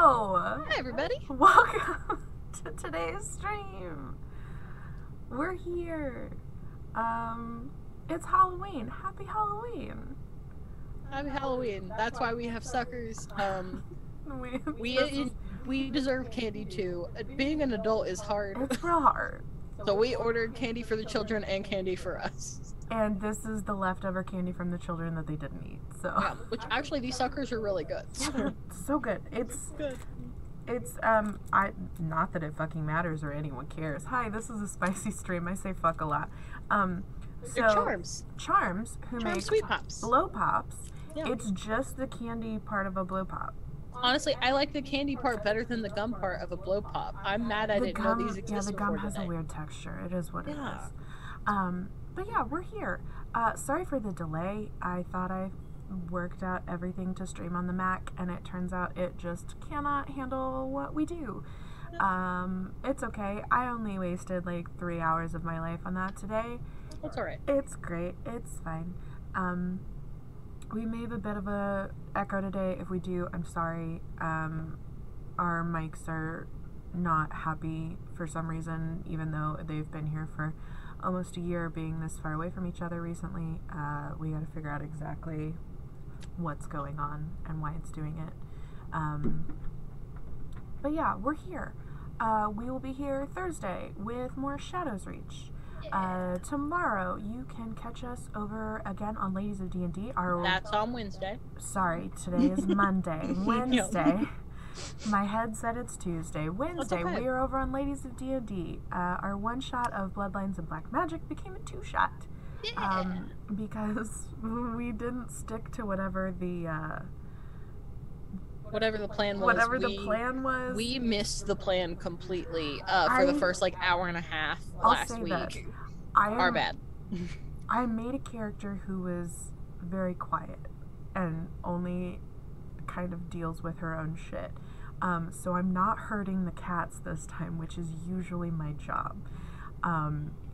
Hello! Hi, everybody. Welcome to today's stream. We're here. It's Halloween. Happy Halloween. Happy Halloween. That's why we have suckers. This We deserve candy too. Being an adult is hard. it's real hard. So we ordered candy for the children and candy for us. And this is the leftover candy from the children that they didn't eat. So Yeah, which actually these suckers are really good. so good. It's good. I not that it fucking matters or anyone cares. Hi, this is a spicy stream. I say fuck a lot. They're Charms. Charms who Charms make Sweet Pops. blow pops. Yeah. It's just the candy part of a blow pop. Honestly, I like the candy part better than the gum part of a blow pop. I'm mad I didn't know these existed the gum before has today. a weird texture. It is what it Yeah. is. But yeah, we're here. Sorry for the delay. I thought I worked out everything to stream on the Mac, and it turns out it just cannot handle what we do. It's okay. I only wasted like 3 hours of my life on that today. That's alright. It's great. It's fine. We may have a bit of a echo today. If we do, I'm sorry. Our mics are not happy for some reason, even though they've been here for almost a year, being this far away from each other recently. We got to figure out exactly what's going on and why it's doing it. But yeah, we're here. We will be here Thursday with more Shadows Reach. Tomorrow you can catch us over again on Ladies of D&D. That's on Wednesday. Sorry, today is Monday. Wednesday. My head said it's Tuesday. Wednesday, okay. we are over on Ladies of D&D. Our one shot of Bloodlines and Black Magic became a 2-shot. Yeah. Because we didn't stick to whatever the plan was. Whatever the plan was. We missed the plan completely for the first like hour and a half last week. Our bad. I made a character who was very quiet and only kind of deals with her own shit. So I'm not hurting the cats this time, which is usually my job.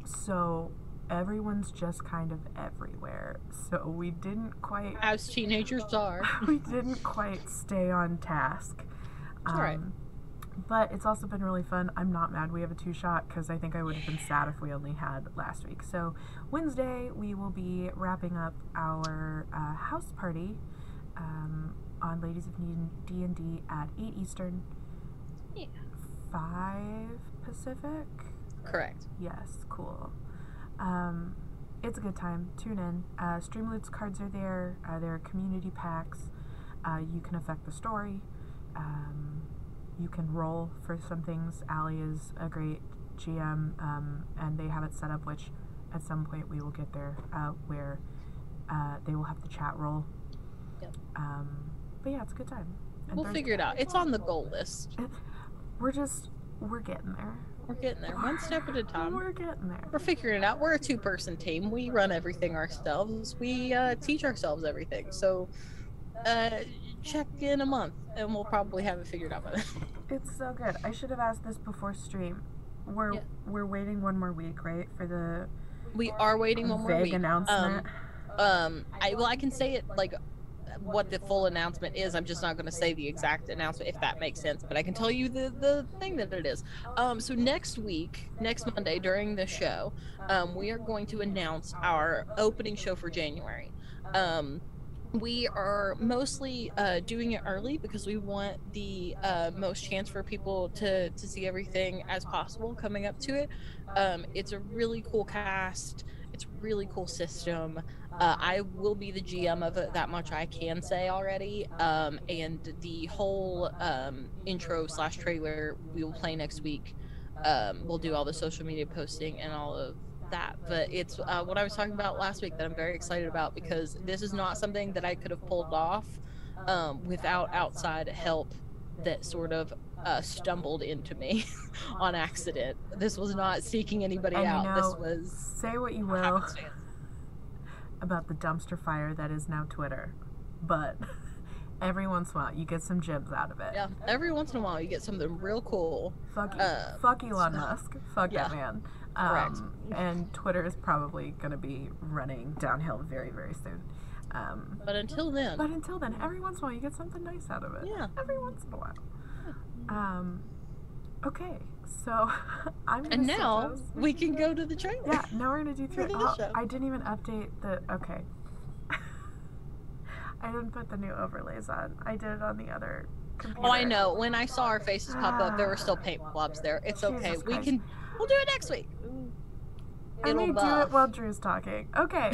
So everyone's just kind of everywhere. So we didn't quite... As teenagers are. we didn't quite stay on task. Alright. But it's also been really fun. I'm not mad we have a 2-shot because I think I would have been sad if we only had last week. So Wednesday we will be wrapping up our house party on Ladies of D&D at 8 Eastern, 5 Pacific? Correct. Yes, cool. It's a good time. Tune in. Streamloots cards are there. There are community packs. You can affect the story. You can roll for some things. Allie is a great GM, and they have it set up, which at some point we will get there, where they will have the chat roll. Yep. But yeah, it's a good time. And We'll figure it out. It's on the goal list. We're getting there. We're getting there, one step at a time. We're getting there. We're figuring it out. We're a 2-person team. We run everything ourselves. We teach ourselves everything. So check in a month, and we'll probably have it figured out by then. It's so good. I should have asked this before stream. We're waiting one more week, right? For the we are waiting one more week. Vague announcement. I can say it like what the full announcement is. I'm just not going to say the exact announcement, if that makes sense, but I can tell you the thing that it is. So next Monday during the show, we are going to announce our opening show for January. We are mostly doing it early because we want the most chance for people to see everything as possible coming up to it. It's a really cool cast. It's a really cool system. I will be the GM of it, that much I can say already. And the whole intro/trailer we will play next week. We'll do all the social media posting and all of that. But it's what I was talking about last week that I'm very excited about, because this is not something that I could have pulled off without outside help that sort of stumbled into me on accident. This was not seeking anybody out. This was say what you will about the dumpster fire that is now Twitter, but every once in a while you get some gems out of it. Yeah, every once in a while you get something real cool. Fuck Elon Musk. Fuck that man. Correct. And Twitter is probably going to be running downhill very, very soon. But until then, every once in a while you get something nice out of it. Yeah. Every once in a while. Okay, so I'm gonna And now suppose we can go to the trailer. Yeah, now we're gonna do For 3. the Oh, show. I didn't even update the. Okay. I didn't put the new overlays on. I did it on the other computer. Oh, I know. When I saw our faces pop up, there were still paint blobs there. It's okay. Jesus Christ. We'll do it next week. I may It'll do it buff. while Drew's talking. Okay.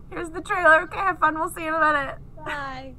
Here's the trailer. Okay, have fun. We'll see you in a minute. Bye.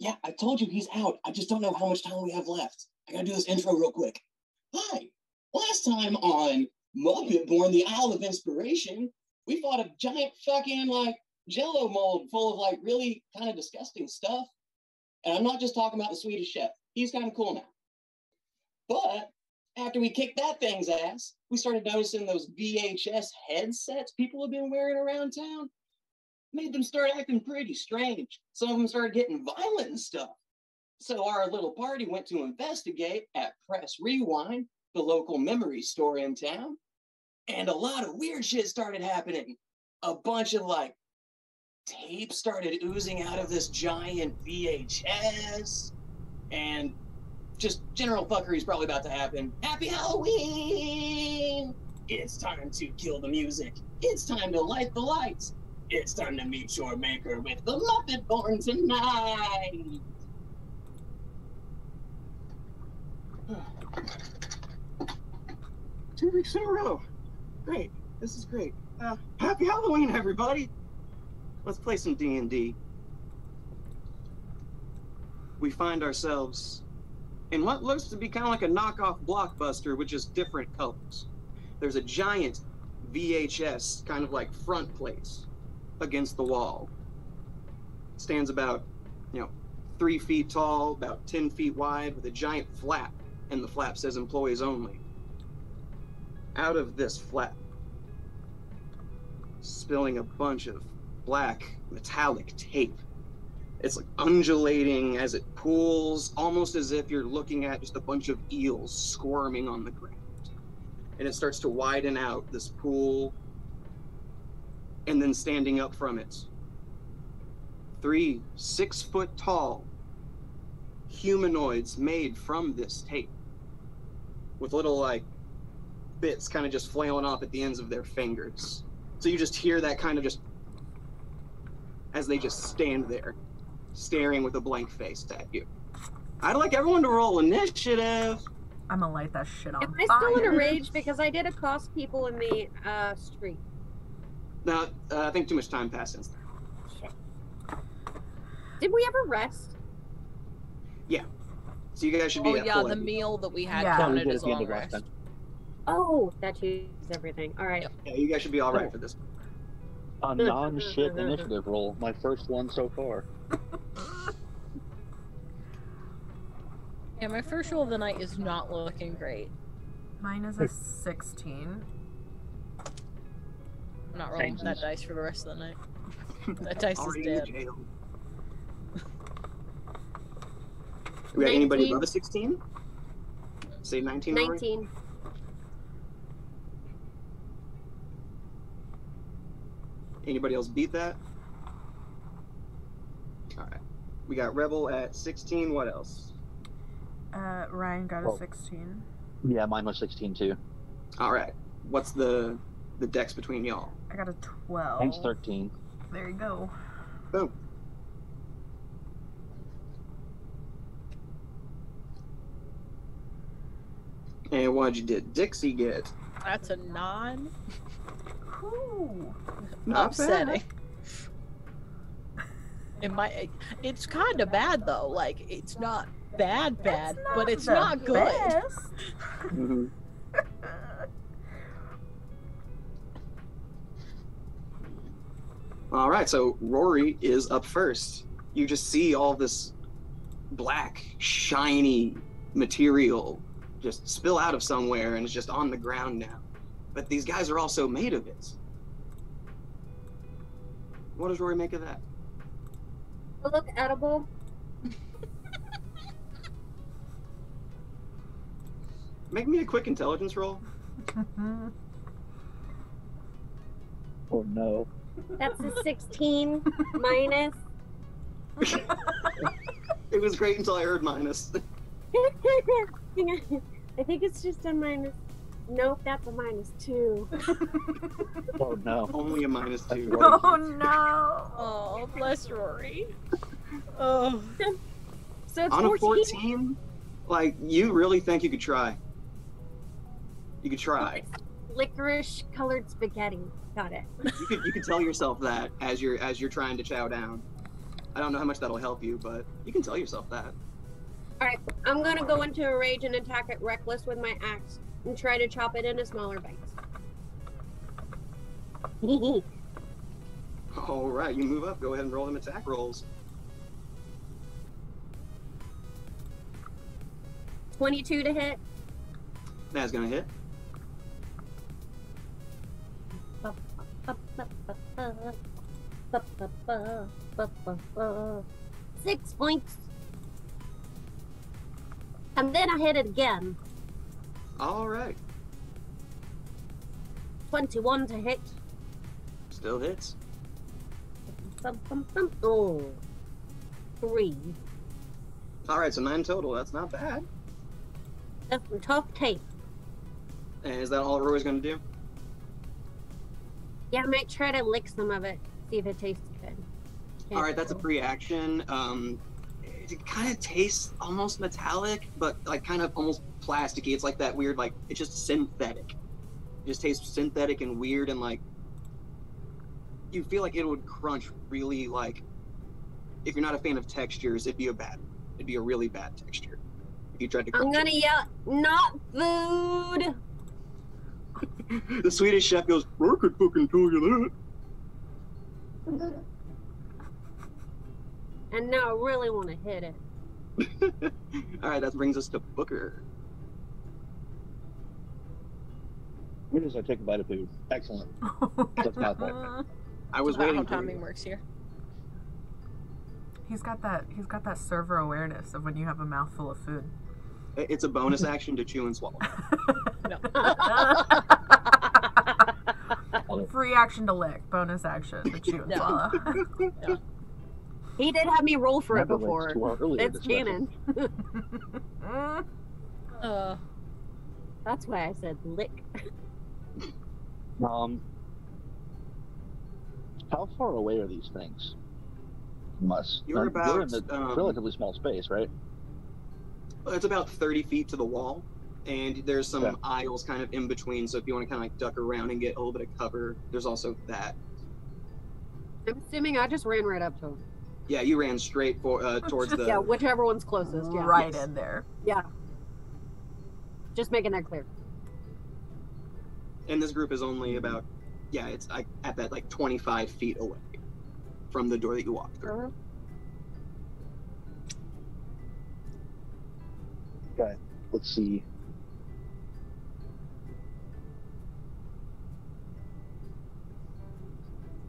Yeah, I told you he's out. I just don't know how much time we have left. I gotta do this intro real quick. Hi. Last time on Muppet Born, the Isle of Inspiration, we fought a giant fucking, Jello mold full of, really kind of disgusting stuff. And I'm not just talking about the Swedish chef. He's kind of cool now. But after we kicked that thing's ass, we started noticing those VHS headsets people have been wearing around town. Made them start acting pretty strange. Some of them started getting violent and stuff. So our little party went to investigate at Press Rewind, the local memory store in town. And a lot of weird shit started happening. A bunch of tape started oozing out of this giant VHS. And just general fuckery is probably about to happen. Happy Halloween! It's time to kill the music. It's time to light the lights. It's time to meet your maker with the Muppet Born tonight. 2 weeks in a row. Great. This is great. Happy Halloween, everybody. Let's play some D&D. We find ourselves in what looks to be kind of like a knockoff Blockbuster with just different colors. There's a giant VHS kind of front place against the wall. It stands about, 3 feet tall, about 10 feet wide, with a giant flap, and the flap says employees only. Out of this flap, spilling a bunch of black metallic tape. It's undulating as it pools, almost as if you're looking at just a bunch of eels squirming on the ground. And it starts to widen out, this pool, and then standing up from it, 3 6-foot-tall humanoids made from this tape, with little bits kind of just flailing off at the ends of their fingers. So you just hear that kind of just as they just stand there, staring with a blank face at you. I'd like everyone to roll initiative. I'm gonna light that shit on Am I still in a rage because I did accost people in the street? No, I think too much time passed since then. Did we ever rest? So you guys should be Oh at yeah, full the MP. meal that we had Yeah. We counted did as at a the end long of last rest. time. Oh, that changes everything. All right. Yeah, you guys should be all right for this. A non-shit initiative roll. My first one so far. Yeah, my first roll of the night is not looking great. Mine is a 16. I'm not rolling that Samesies. dice for the rest of the night. That dice is Already in the dead. jail. We got anybody 19. above a 16? Say 19 already? 19. Anybody else beat that? Alright. We got Rebel at 16. What else? Ryan got a Oh. 16. Yeah, mine was 16 too. Alright. What's the dex between y'all? I got a 12. Mine's 13. There you go. Boom. And what'd you did Dixie get? That's a non Ooh. Not upsetting. It's kind of bad though. Like it's not bad, but it's the not good. best. Mhm. All right, so Rory is up first. You just see all this black, shiny material just spill out of somewhere and it's just on the ground now. But these guys are also made of it. What does Rory make of that? Look edible. Make me a quick intelligence roll. Oh no. That's a 16 minus. It was great until I heard minus. Hang on. I think it's just a minus. Nope, that's a -2. Oh no. Only a -2. Oh no. Oh, bless Rory. Oh, So it's On a 14. 14, like, you really think you could try? You could try. Licorice colored spaghetti. Got it. You could tell yourself that as you're trying to chow down. I don't know how much that'll help you, but you can tell yourself that. Alright, I'm gonna go into a rage and attack it reckless with my axe and try to chop it into smaller bites. All right, you move up. Go ahead and roll them attack rolls. 22 to hit. That's gonna hit. 6 points. And then I hit it again. All right, 21 to hit. still hits. Oh. 3. All right, so 9 total. That's not bad. That's some tough tape. And is that all Rory's gonna do? Yeah, I might try to lick some of it, see if it tastes good. All right, that's a free action. It kind of tastes almost metallic, but like kind of almost plasticky. It's like that weird, like it's just synthetic. It just tastes synthetic and weird, and like you feel like it would crunch really. Like if you're not a fan of textures, it'd be a really bad texture if you tried to. I'm Crunch gonna yell, not food! it. The Swedish chef goes, "I could fucking tell you that." And now I really want to hit it. All right, that brings us to Booker. Where does I take a bite of food? Excellent. That's my fault. I was that's waiting how for timing you. works here. He's got that server awareness of when you have a mouthful of food. It's a bonus action to chew and swallow. No. Free action to lick, bonus action to chew and No. swallow. He did have me roll for it Remember before. to our earlier It's discussion. canon. That's why I said lick. How far away are these things? From us? You're Like, they're in about, a relatively small space, right? It's about 30 feet to the wall, and there's some Yeah. aisles kind of in between. So if you want to kind of like duck around and get a little bit of cover, there's also that. I'm assuming I just ran right up to him. Yeah, you ran straight towards the. Yeah, whichever one's closest. Yeah. Right Yes. in there. Yeah. Just making that clear. And this group is only about, it's at that like 25 feet away from the door that you walked through. Okay, let's see.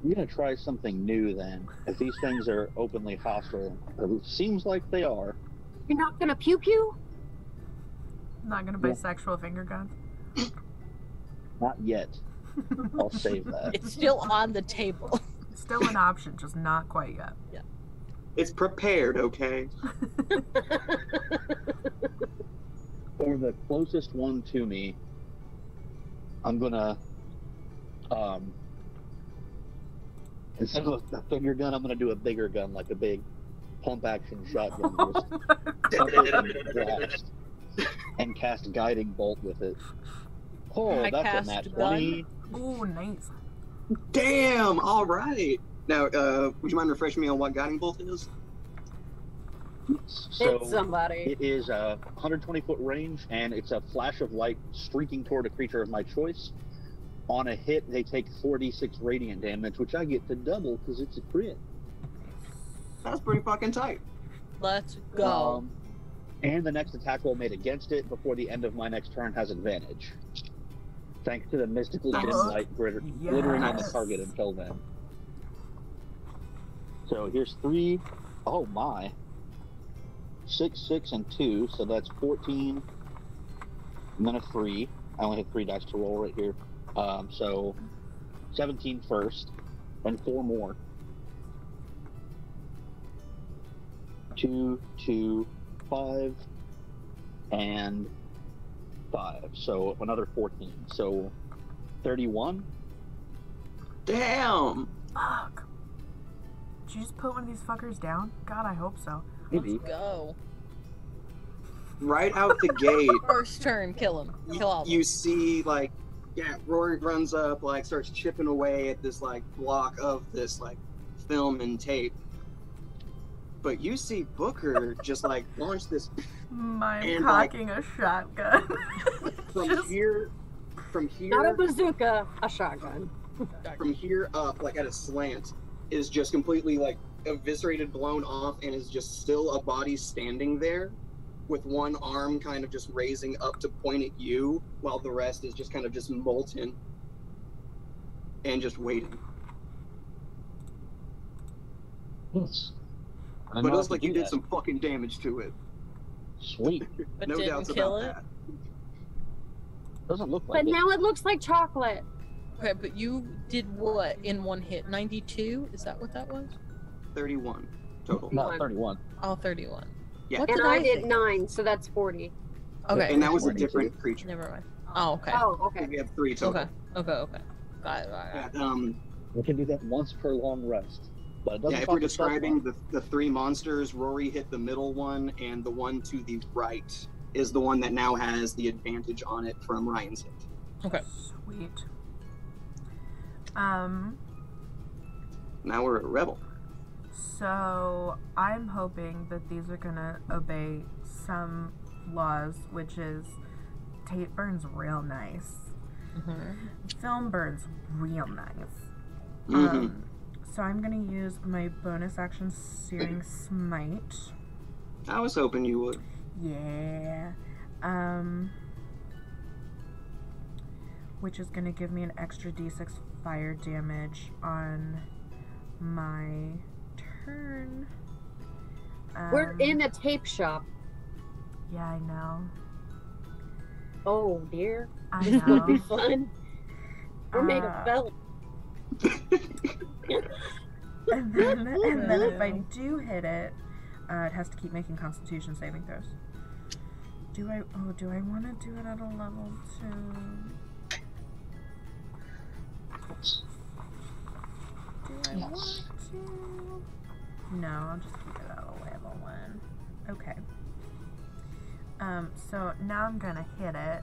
I'm gonna try something new then. If these things are openly hostile, it seems like they are. You're not gonna pew pew? Not gonna buy sexual finger guns. Not yet. I'll save that. It's still on the table. Still an option, just not quite yet. It's prepared, okay? For the closest one to me, I'm gonna instead of a finger gun, I'm gonna do a bigger gun, like a big pump action shotgun, just blast, and cast a guiding bolt with it. Oh, I that's a cast nat gun. 20. Ooh, nice. Damn! All right. Now, would you mind refreshing me on what guiding bolt is? So Hit somebody. it is a 120-foot range, and it's a flash of light streaking toward a creature of my choice. On a hit, they take 4d6 radiant damage, which I get to double because it's a crit. That's pretty fucking tight. Let's go. And the next attack roll made against it before the end of my next turn has advantage. Thanks to the mystical dim light glittering on the target until then. So here's 3. Oh my. 6, 6, and 2, so that's 14. And then a 3. I only have 3 dice to roll right here. So 17 first, and 4 more. 2, 2, 5, and 5. So another 14. So 31. Damn! Fuck. Did you just put one of these fuckers down? God, I hope so. Maybe. Let's go. Right out the gate, First turn, kill him. Kill all of them. you see, like, Rory runs up, like, starts chipping away at this, like, block of this, like, film and tape. But you see Booker just, like, launch this I'm And, like- cocking a shotgun. from Just- here, Not a bazooka, a shotgun. from here up, like, at a slant, is just completely, like, eviscerated, blown off, and is just still a body standing there with one arm kind of just raising up to point at you, while the rest is just kind of just molten and just waiting. Yes. I But know it I looks can like you do did that. some fucking damage to it. Sweet. But No didn't doubts kill about it? that. Doesn't look like But it. now it looks like chocolate. Okay, but you did what in one hit? 92? Is that what that was? 31 total. Not 31. Oh, 31. Yeah. What And did I I did think? 9, so that's 40. Okay. And that was a 42. different creature. Never mind. Oh, okay. Oh, okay. We have 3 total. Okay. Got it. Yeah, We can do that once per long rest. But it doesn't if cost we're us that describing much. the 3 monsters, Rory hit the middle one, and the one to the right is the one that now has the advantage on it from Ryan's hit. Okay. Sweet. Now we're at Rebel. So I'm hoping that these are gonna obey some laws, which is tape burns real nice. Film burns real nice. Mhm. So I'm gonna use my bonus action Searing Smite. I was hoping you would. Yeah. Which is gonna give me an extra d6 fire damage on my turn. We're in a tape shop. Yeah, I know. Oh, dear. I This will be know. fun. We're made of felt. and then if I do hit it, it has to keep making Constitution saving throws. Do I want to do it at a level 2? Do I want to? No, I'll just keep it at a level 1. Okay. So now I'm gonna hit it.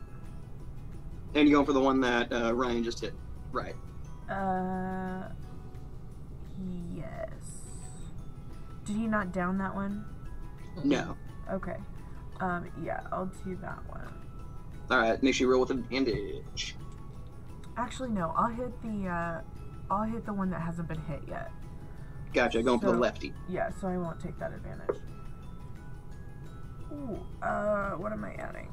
And you're going for the one that Ryan just hit. Right. Yes. Did he not down that one? No. Okay. Yeah, I'll do that one. All right, make sure you roll with advantage. Actually, no. I'll hit the one that hasn't been hit yet. Gotcha. Going for the So- lefty. Yeah, so I won't take that advantage. Ooh, what am I adding?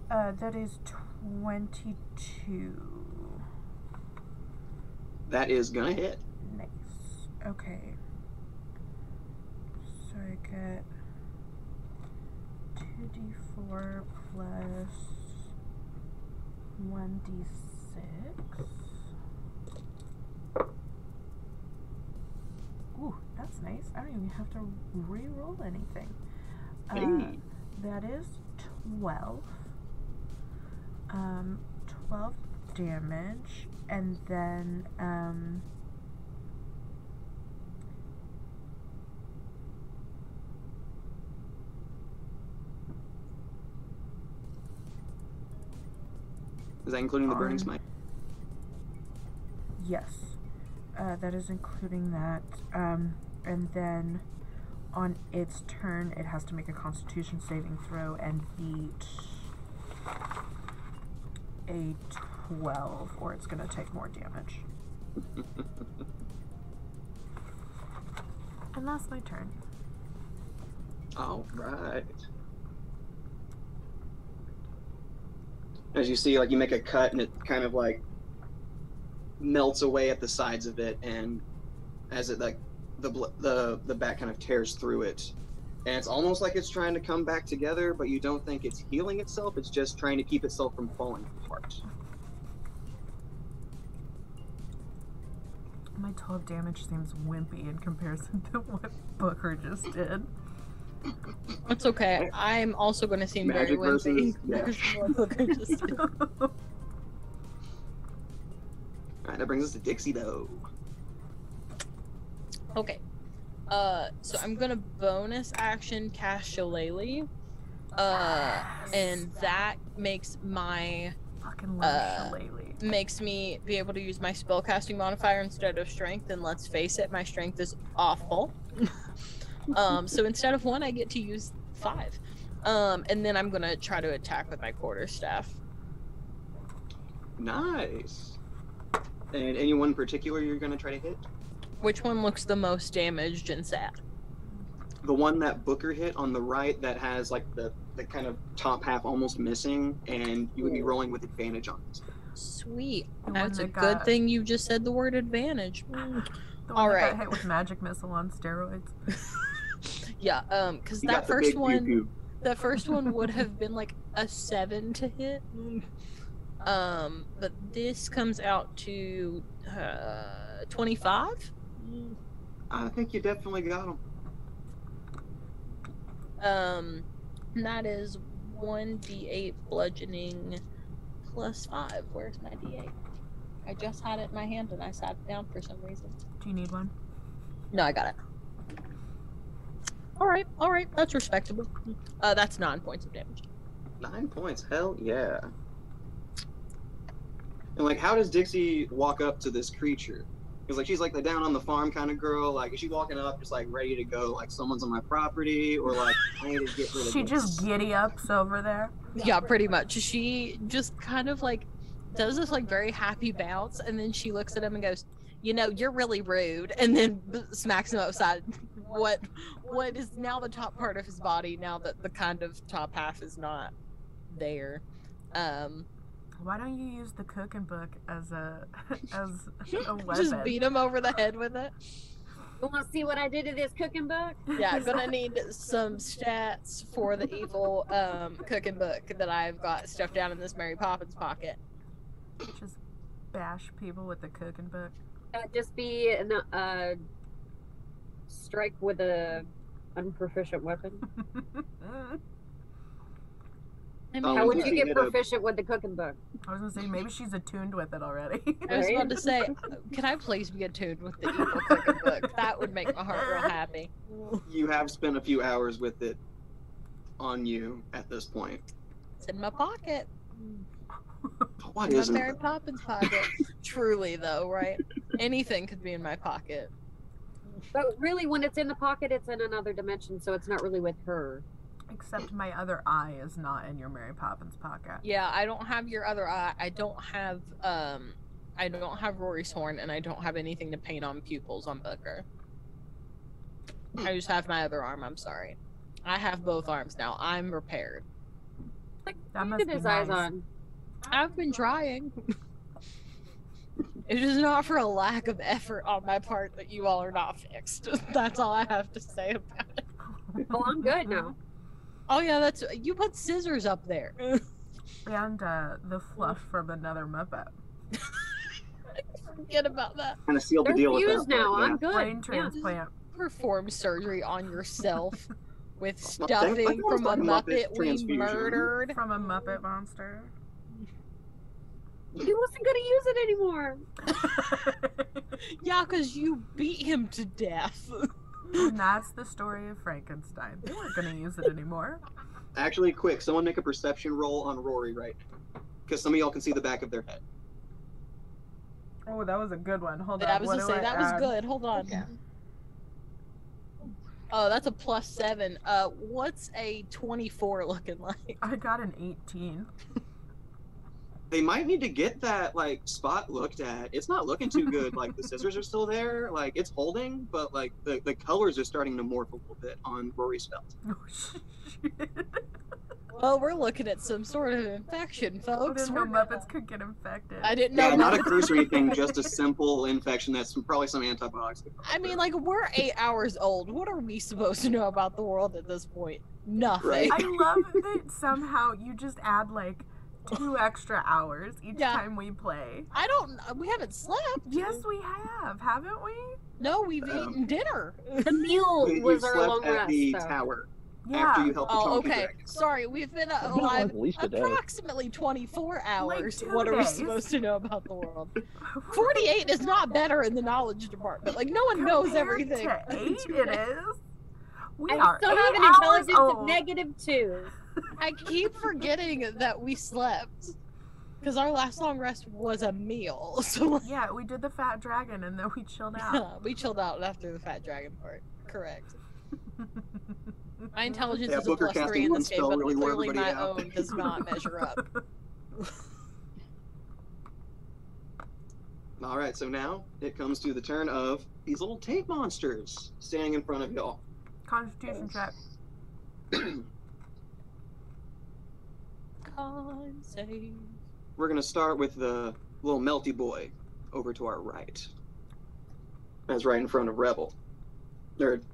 That is 22. That is gonna hit. Nice. Okay. So I get 2d4 plus 1d6. Ooh, that's nice. I don't even have to re-roll anything. Hey. That is 12. 12 damage, and then Is that including the burning On- smite? yes, that is including that. And then on its turn, it has to make a Constitution saving throw and beat a 12, or it's gonna take more damage. And that's my turn. All right. As you see, like you make a cut and it kind of like melts away at the sides of it, and as it like the back kind of tears through it, and it's almost like it's trying to come back together, but you don't think it's healing itself. It's just trying to keep itself from falling apart. My 12 damage seems wimpy in comparison to what Booker just did. It's okay. I'm also going to seem Magic very wimpy. versus- yeah. Look, I just- All right, that brings us to Dixie though. Okay. So I'm gonna bonus action cast Shillelagh. And that makes my Fucking love Shillelagh. makes me be able to use my spellcasting modifier instead of strength, and let's face it, my strength is awful. So instead of 1, I get to use 5. And then I'm gonna try to attack with my quarterstaff. Nice. And anyone in particular you're gonna try to hit? Which one looks the most damaged and sad? The one that Booker hit on the right that has like the kind of top half almost missing, and you would be rolling with advantage on this. Sweet. The one That's a that good got- thing you just said the word advantage. The one All that right. got hit with magic missile on steroids. Yeah, because You that got the first big one, pew-pew. that first one would have been like a 7 to hit. But this comes out to 25. I think you definitely got him. And that is 1d8 bludgeoning plus 5. Where's my d8? I just had it in my hand and I sat it down for some reason. Do you need one? No, I got it. All right, that's respectable. That's 9 points of damage. 9 points. Hell yeah. And like, how does Dixie walk up to this creature? Because like she's like the down on the farm kind of girl. Like, is she walking up just like ready to go? Like someone's on my property, or like I need to get rid of She this? just giddy ups over there. Yeah, pretty much. She just kind of like does this like very happy bounce, and then she looks at him and goes, "You know, you're really rude," and then smacks him upside what is now the top part of his body, now that the kind of top half is not there. Why don't you use the cooking book as a weapon? Just beat him over the head with it. You want to see what I did to this cooking book? Yeah, I'm gonna need some stats for the evil cooking book that I've got stuffed down in this Mary Poppins pocket. Just bash people with the cooking book. Just be a strike with a unproficient weapon. I Oh, mean, How would yeah. you get Get a- proficient with the cooking book? I was gonna say maybe she's attuned with it already. I was about to say, can I please be attuned with the evil cooking book? That would make my heart real happy. You have spent a few hours with it on you at this point. It's in my pocket. Why In my isn't Mary it? Poppins pocket. Truly, though, right? Anything could be in my pocket. But really, when it's in the pocket, it's in another dimension, so it's not really with her. Except my other eye is not in your Mary Poppins pocket. Yeah, I don't have your other eye. I don't have Rory's horn, and I don't have anything to paint on pupils on Booker. I just have my other arm. I'm sorry. I have both arms now. I'm repaired. That must Get be his eyes nice. on. I've been trying. It is not for a lack of effort on my part that you all are not fixed. That's all I have to say about it. Oh, I'm good now. Oh yeah, that's you put scissors up there. And the fluff from another Muppet. Forget about that. Kind of sealed the They're deal with fused that. now. Yeah. I'm good. Brain Yeah. transplant. Perform surgery on yourself with Well, I stuffing was from a talking Muppet Muppet we transfusion. murdered. From a Muppet monster. He wasn't gonna use it anymore. Yeah, because you beat him to death. And that's the story of Frankenstein. They weren't going to use it anymore. Actually, quick, someone make a perception roll on Rory right now. Because some of y'all can see the back of their head. Oh, that was a good one. Hold on. I was what gonna do say I that was add? good. Hold on. Yeah. Oh, that's a +7. What's a 24 looking like? I got an 18. They might need to get that like spot looked at. It's not looking too good. Like the scissors are still there, like it's holding, but like the colors are starting to morph a little bit on Rory's belt. Oh, shit. Well, we're looking at some sort of infection, I folks. didn't know We're Muppets could get infected. I didn't know. Yeah, not a Muppets- cruise or anything, just a simple infection that's probably some antibiotics. I mean, like, we're 8 hours old. What are we supposed to know about the world at this point? Nothing. Right. I love that somehow you just add like 2 extra hours each Yeah. time we play. We haven't slept. Yes, we have, haven't we? No, we've eaten dinner. The meal You was our slept long at rest. the though. tower Yeah. after you helped the Oh, Chunky okay. Dragon. Sorry, we've been Like alive at least a day. approximately 24 hours. 2 What are we days. supposed to know about the world? 48 is not better in the knowledge department. Like, no one knows Compared everything. To 8 it is. We I are still 8 have an hours intelligence of old. -2. I keep forgetting that we slept. Because our last long rest was a meal. So Yeah, we did the fat dragon and then we chilled out. we chilled out after the fat dragon part. Correct. My intelligence Yeah, is a Booker +3 casting in one this game, spell but really wore clearly my everybody out. own does not measure up. All right, so now it comes to the turn of these little tank monsters standing in front of y'all. Constitution check. Con save. We're gonna start with the little melty boy over to our right. That's right in front of Rebel.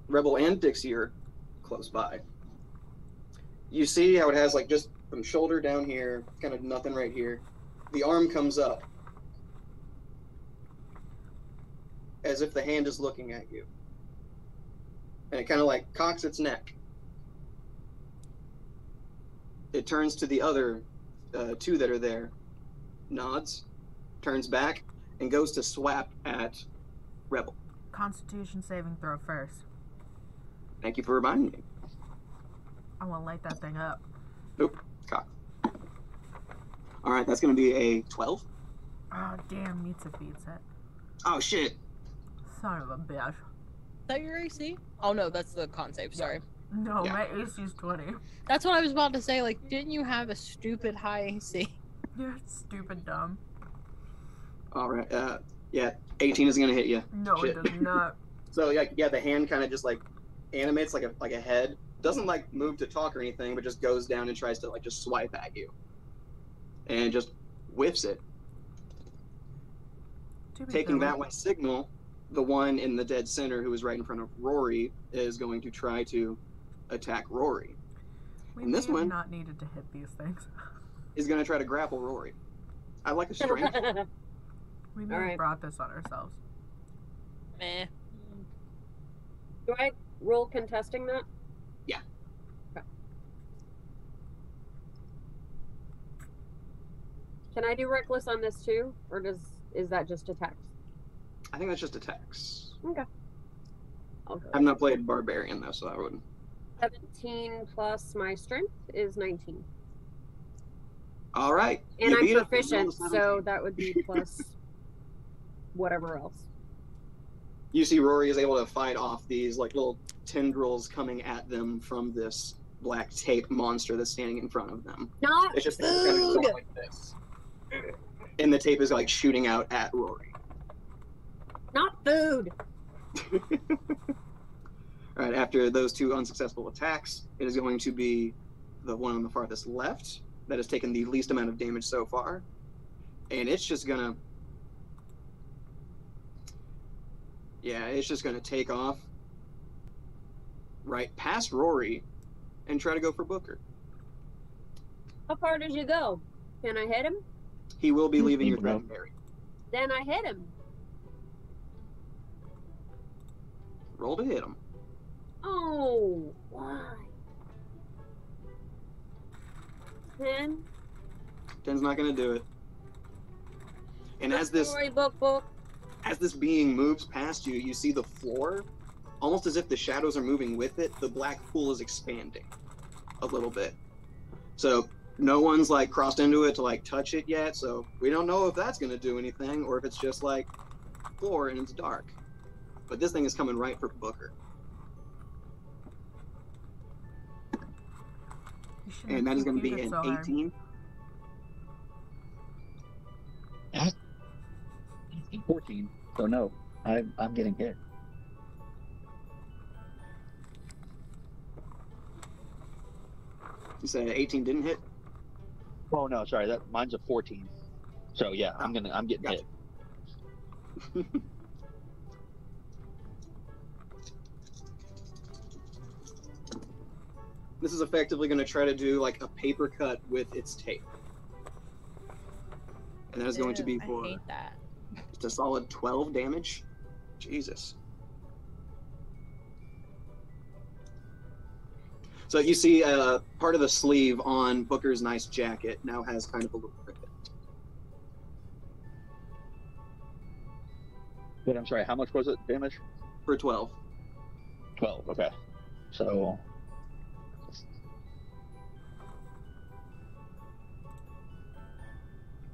Rebel and Dixie are close by. You see how it has like just from shoulder down here, kind of nothing right here. The arm comes up as if the hand is looking at you. And it kind of like cocks its neck. It turns to the other two that are there, nods, turns back, and goes to swap at Rebel. Constitution saving throw first. Thank you for reminding me. I want to light that thing up. Nope, cock. All right, that's going to be a 12. Oh, damn, meets it beats it. Oh, shit. Son of a bitch. Is that your AC? Oh no, that's the con save. Sorry. No, Yeah. my AC's 20. That's what I was about to say. Like, didn't you have a stupid high AC? You're stupid dumb. All right, yeah, 18 is going to hit you. No, Shit. it does not. So, yeah, the hand kind of just, like, animates like a head. Doesn't, like, move to talk or anything, but just goes down and tries to, like, just swipe at you. And just whiffs it. To be Taking fair, that one signal, the one in the dead center who is right in front of Rory is going to try to attack Rory. we and may this have one- not needed to hit these things. Is going to try to grapple Rory. I like a strength. We may have Alright. brought this on ourselves. Meh. Do I roll contesting that? Yeah. Okay. Can I do reckless on this too, or is that just attacks? I think that's just attacks. Okay. I'll go. I've not played Barbarian though, so I wouldn't. 17 plus my strength is 19, All right. and you I'm beat it. proficient, Roll the so 17. that would be plus whatever else. You see Rory is able to fight off these like little tendrils coming at them from this black tape monster that's standing in front of them. Not It's just kind of food. going like this. And the tape is like shooting out at Rory. Not food. All right, after those two unsuccessful attacks, it is going to be the one on the farthest left that has taken the least amount of damage so far. And it's just gonna... Yeah, it's just gonna take off right past Rory and try to go for Booker. How far does you go? Can I hit him? He will be leaving your Bro. threatened area. Then I hit him. Roll to hit him. Oh, why? 10. 10's not gonna do it. And as this Story book. as this being moves past you, you see the floor, almost as if the shadows are moving with it. The black pool is expanding a little bit. So no one's like crossed into it to like touch it yet. So we don't know if that's gonna do anything or if it's just like floor and it's dark. But this thing is coming right for Booker. You shouldn't And that is have going to be computed an so hard. 18. 14. So no, I'm getting hit. You said 18 didn't hit? Oh no, sorry, that mine's a 14. So yeah, I'm getting Gotcha. hit. This is effectively going to try to do like a paper cut with its tape. And that is going to be for I hate that. just a solid 12 damage. Jesus. So you see part of the sleeve on Booker's nice jacket now has kind of a little ribbon. But I'm sorry, how much was it damage? For 12. 12. Okay. So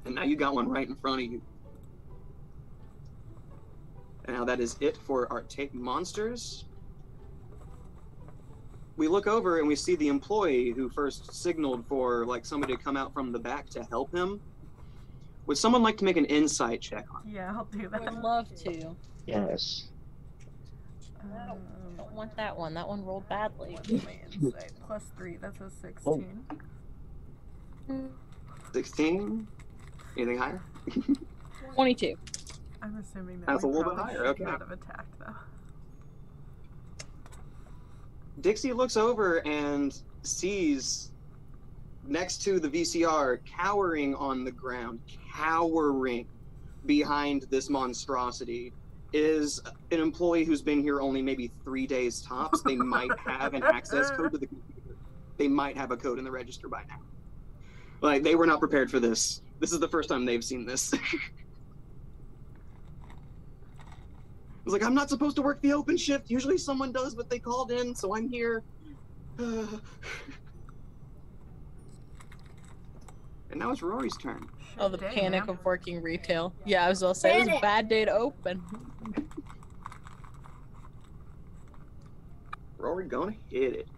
And now you got one right in front of you. And now that is it for our tape monsters. We look over and we see the employee who first signaled for like somebody to come out from the back to help him. Would someone like to make an insight check on him? Yeah, I'll do I that. would love to. yes. I don't want that one. That one rolled badly. My insight +3. That's a 16. 16? Anything higher? 22. I'm assuming that That's we a little bit probably higher, should okay. not have attacked though. Dixie looks over and sees next to the VCR, cowering on the ground, cowering behind this monstrosity, is an employee who's been here only maybe 3 days tops. They might have an access code to the computer. They might have a code in the register by now. Like, they were not prepared for this. This is the first time they've seen this. It was like, I'm not supposed to work the open shift. Usually someone does, but they called in, so I'm here. And now it's Rory's turn. Oh, the Shit, panic man. of working retail. Yeah, I was gonna say it was a Panic. bad day to open. Rory gonna hit it.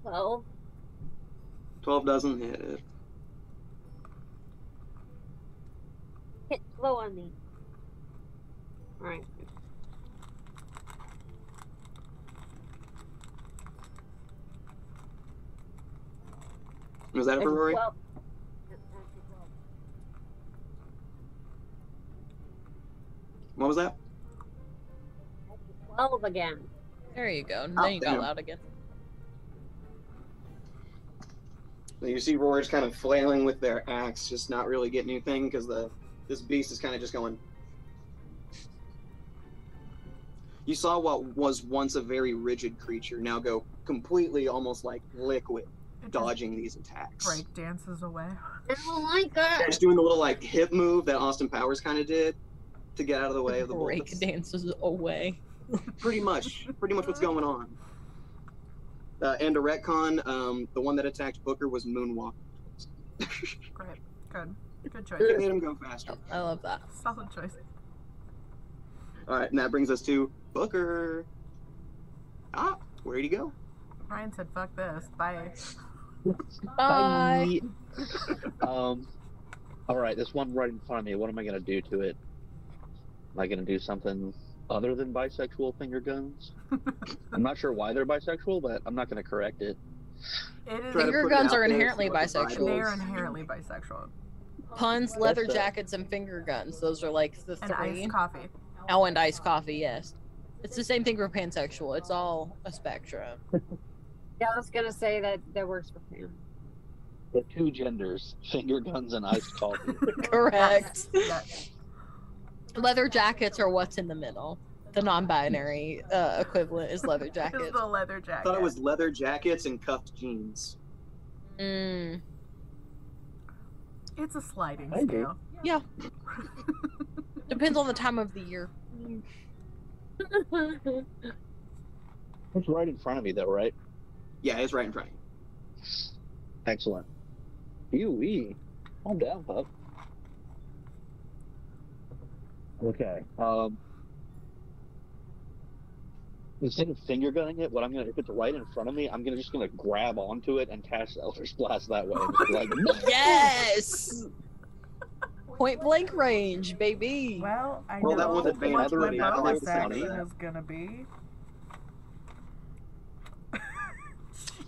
12. 12 doesn't hit it. Hit slow on me. Alright. Was that it for Rory? 12. What was that? 12 again. There you go. Now Oh, you got damn. loud again. So you see Rory's kind of flailing with their axe, just not really getting anything because this beast is kind of just going. You saw what was once a very rigid creature now go completely almost like liquid, It just dodging these attacks. break dances away. I don't like that. Just doing the little like hip move that Austin Powers kind of did to get out of the way of the Break bullets. dances away. Pretty much what's going on. And a retcon, the one that attacked Booker was Moonwalk. Great. Good. Good choice. You can hit him go faster. I love that. Solid choice. All right, and that brings us to Booker. Ah, where'd he go? Ryan said, "Fuck this." Bye. Bye. All right, this one right in front of me. What am I gonna do to it? Am I gonna do something other than bisexual finger guns? I'm not sure why they're bisexual, but I'm not gonna correct it. It is. Try to Finger put it guns out are there, inherently see what the vibe bisexual. They are is. inherently bisexual. Puns, leather That's, jackets, and finger guns. Those are like the And three. iced coffee. Oh, and iced coffee, yes. It's the same thing for pansexual. It's all a spectrum. Yeah, I was gonna say that works for him. The two genders: finger guns and iced coffee. Correct. Yes. Leather jackets are what's in the middle. The non-binary equivalent is leather It's jackets. the leather I jacket. thought it was leather jackets and cuffed jeans. Mm. It's a sliding I do. scale. Yeah. Depends on the time of the year. It's right in front of me, though, right? Yeah, it's right in front of you. Excellent. Wee. Calm down, pup. Okay. Instead of finger gunning it, if it's right in front of me, I'm just gonna grab onto it and cast Eldritch Blast that way. Just be like, Yes! Point blank range, baby. Well, I Well, know that was what advantage, my but he had to bonus hold action something. is gonna be.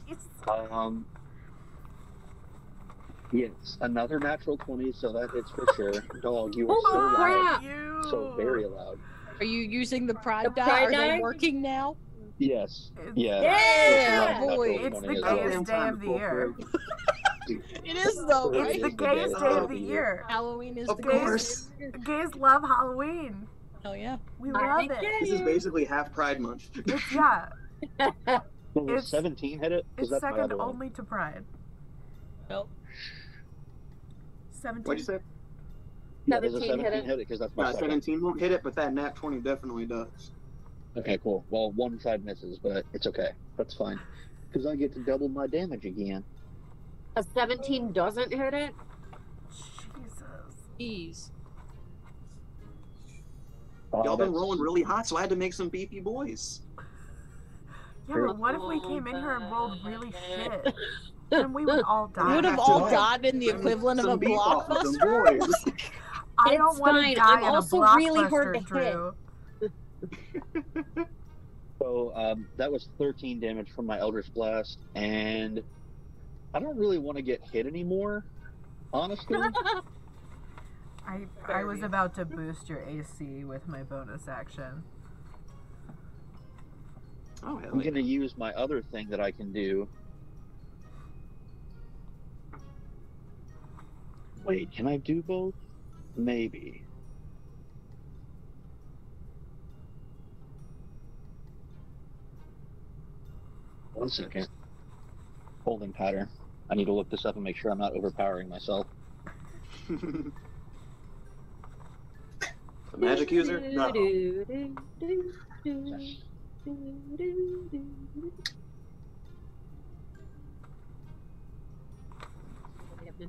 Jeez. Yes, another natural 20, so that hits for sure. Dog, you are so Oh, loud. crap. You. So very loud. Are you using the pride The die? pride Are they die? working now? Yes. It's- Yeah. Yeah, Natural boy. 20 It's the is gayest awesome. day of the year. It is though, It It's is the right? gayest gayest day of the year. Halloween is Of the course. gayest. The gays love Halloween. Hell yeah. We I love think it. This is basically half Pride Month. It's, yeah, Will It's- 17 hit it? 'Cause it's that's my second other one. only to Pride. Nope. 17. What'd you say? Yeah, does a 17 hit 17 it. hit it? Because that's my No, second. 17 won't hit it, but that nat 20 definitely does. Okay, cool. Well, one side misses, but it's okay. That's fine. Because I get to double my damage again. A 17 doesn't hit it. Jesus. Jeez. Y'all been That's- rolling really hot, so I had to make some beefy boys. Yeah, Sure. but what if we came in here and rolled really shit? Then we would all We die. would have have all to- died in the equivalent of a Some beef off of them blockbuster. boys. I don't It's want to fine. die I'm in also a really hard to blockbuster, hit. Drew. So that was 13 damage from my Eldritch Blast, and I don't really want to get hit anymore, honestly. I was about to boost your AC with my bonus action. Oh, hell I'm yeah. going to use my other thing that I can do. Wait, can I do both? Maybe. One second. Holding pattern. I need to look this up and make sure I'm not overpowering myself. The magic user? No.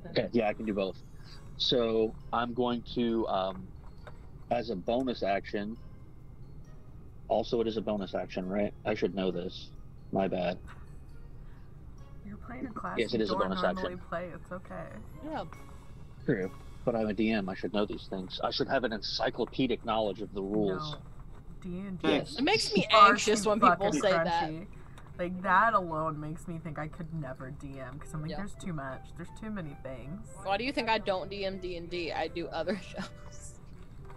Okay, yeah, I can do both. So I'm going to, as a bonus action, also it is a bonus action, right? I should know this. My bad. You're playing a class Yes, you it is a don't bonus normally action. play. It's okay. Yeah. True. But I'm a DM. I should know these things. I should have an encyclopedic knowledge of the rules. No. D&D. Yes. It makes me Far anxious too when people fucking say that. crunchy. Like, that alone makes me think I could never DM, because I'm like, Yeah. there's too much. There's too many things. Why do you think I don't DM D&D? I do other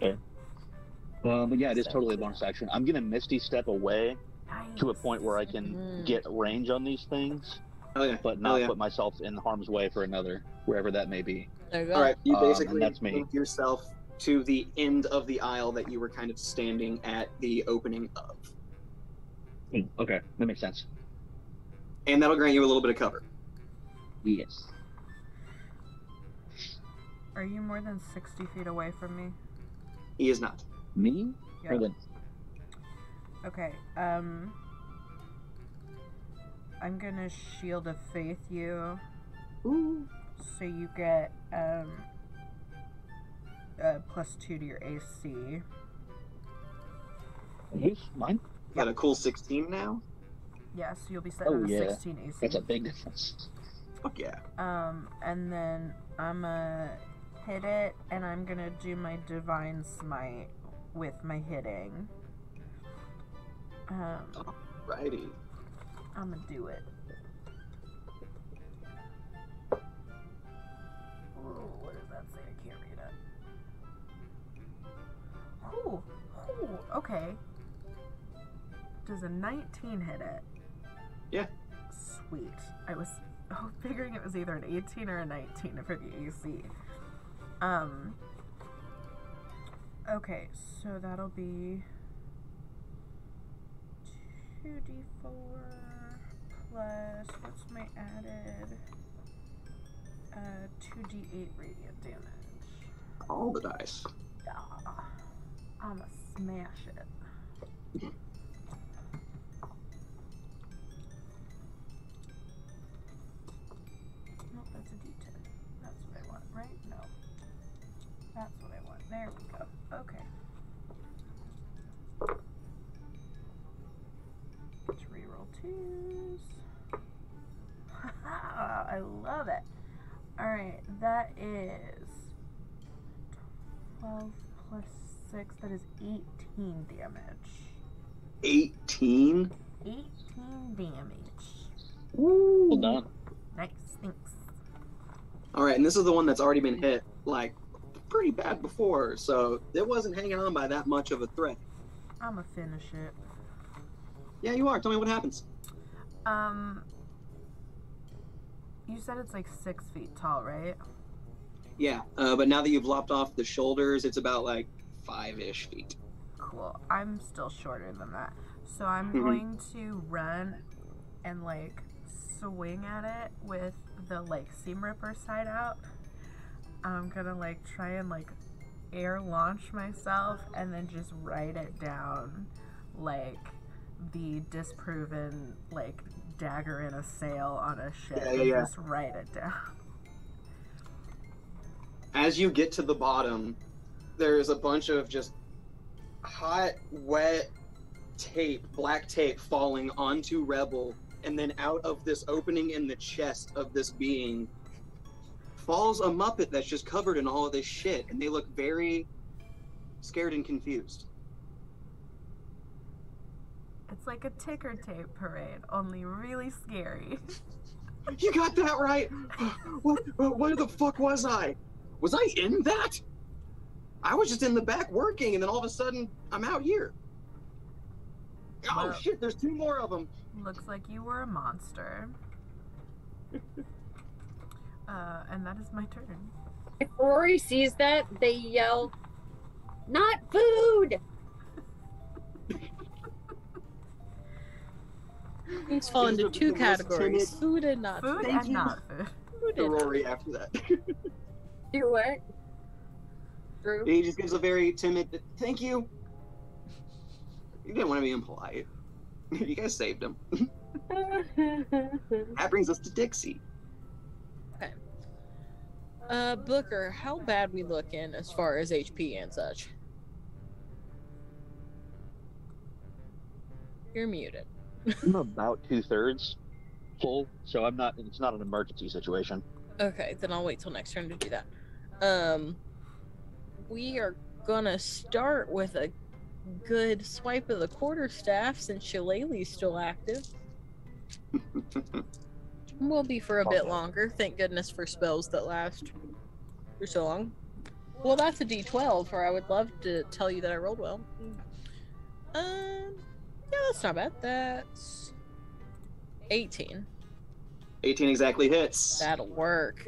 shows. But yeah, it is totally a bonus action. I'm going to Misty Step away Nice. to a point where I can Mhm. get range on these things, Oh, yeah. but Oh, not yeah. put myself in harm's way for another, wherever that may be. There you go. All right, you and basically that's me. moved yourself to the end of the aisle that you were kind of standing at the opening of. Okay, that makes sense. And that'll grant you a little bit of cover. Yes. Are you more than 60 feet away from me? He is not. Me? Yeah. Hold on. Okay, I'm gonna Shield of Faith you, Ooh. so you get, +2 to your AC. Who's mine? Got a cool 16 now. Yeah, so you'll be set on a 16 AC. That's a big difference. Fuck yeah. And then I'm gonna hit it, and I'm gonna do my Divine Smite with my hitting. Righty. I'm gonna do it. Oh, what does that say? I can't read it. Ooh, okay. Does a 19 hit it? Yeah. Sweet. I was figuring it was either an 18 or a 19 for the AC. Okay, so that'll be 2d4 plus, what's my added? 2d8 radiant damage. All the dice. Yeah. I'ma smash it. Nope, that's a d10. That's what I want, right? No. That's what I want. There we go. Okay. Let's reroll 2s. Haha, I love it. Alright, that is 12 plus 6. That is 18 damage. 18? 18 damage. Well done. Nice, thanks. Alright, and this is the one that's already been hit, like, pretty bad before, so it wasn't hanging on by that much of a threat. I'ma finish it. Yeah, you are. Tell me what happens. You said it's like 6 feet tall, right? Yeah, but now that you've lopped off the shoulders, it's about like 5-ish feet. Cool. I'm still shorter than that. So I'm going to run and like swing at it with the like seam ripper side out. I'm gonna like try and like air launch myself and then just write it down like the disproven like dagger in a sail on a ship. Yeah. Just write it down. As you get to the bottom, there's a bunch of just hot, wet tape, black tape falling onto Rebel, and then out of this opening in the chest of this being falls a Muppet that's just covered in all of this shit, and they look very scared and confused. It's like a ticker tape parade, only really scary. You got that right! Where the fuck was I? Was I in that? I was just in the back working, and then all of a sudden, I'm out here. Oh Well, shit, there's 2 more of them. Looks like you were a monster. And that is my turn. If Rory sees that, they yell, "Not food!" Things fall into These are 2 the most categories: timid- food and not Food food. Thank and you. not food. Food To and not Rory after that. Do what? Drew? He just gives a very timid, thank you. You didn't want to be impolite. You guys saved him. That brings us to Dixie. Booker, how bad we looking as far as HP and such? You're muted. I'm about 2/3 full, so I'm not. It's not an emergency situation. Okay, then I'll wait till next turn to do that. We are gonna start with a good swipe of the quarterstaff since Shillelagh's still active. Will be for a bit longer. Thank goodness for spells that last for so long. Well, that's a D12, or I would love to tell you that I rolled well. Yeah, that's not bad. That's 18. 18 exactly hits. That'll work.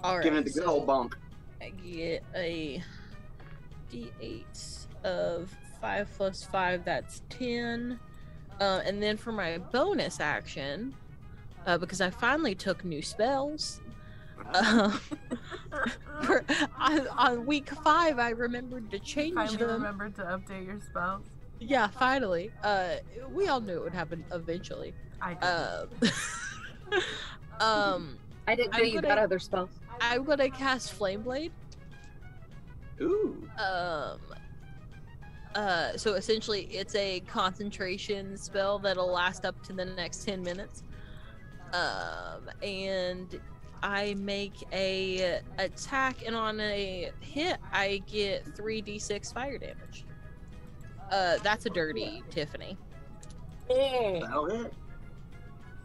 All right. Giving it the good old bump. I get a D8 of 5 plus 5. That's 10. And then for my bonus action, because I finally took new spells. On week 5, I remembered to change Finally them. remembered to update your spells. Yeah, finally. We all knew it would happen eventually. I did. I didn't know you got other spells. I'm gonna cast Flame Blade. Ooh. So essentially it's a concentration spell that'll last up to the next 10 minutes. And I make a attack, and on a hit I get 3d6 fire damage. That's a dirty Tiffany. That'll hit.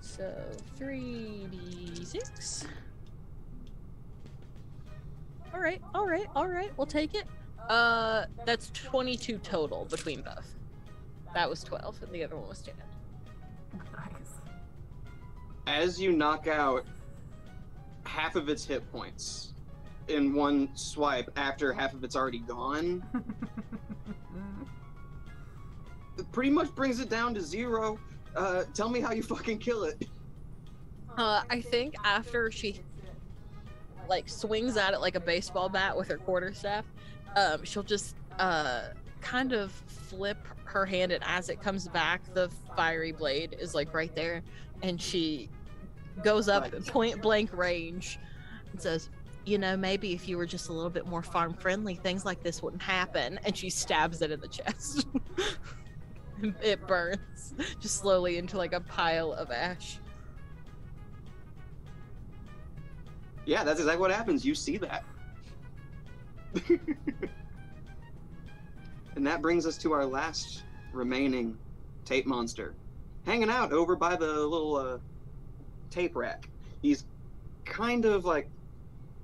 So 3d6. All right, we'll take it. That's 22 total between both. That was 12 and the other one was 10. Nice. As you knock out half of its hit points in one swipe after half of it's already gone, it pretty much brings it down to 0. Tell me how you fucking kill it. I think after she like swings at it like a baseball bat with her quarterstaff, she'll just kind of flip her hand, and as it comes back, the fiery blade is like right there, and she goes up at point blank range and says, "You know, maybe if you were just a little bit more farm friendly, things like this wouldn't happen." And she stabs it in the chest. It burns just slowly into like a pile of ash. Yeah, that's exactly what happens. You see that. And that brings us to our last remaining tape monster, hanging out over by the little tape rack. He's kind of like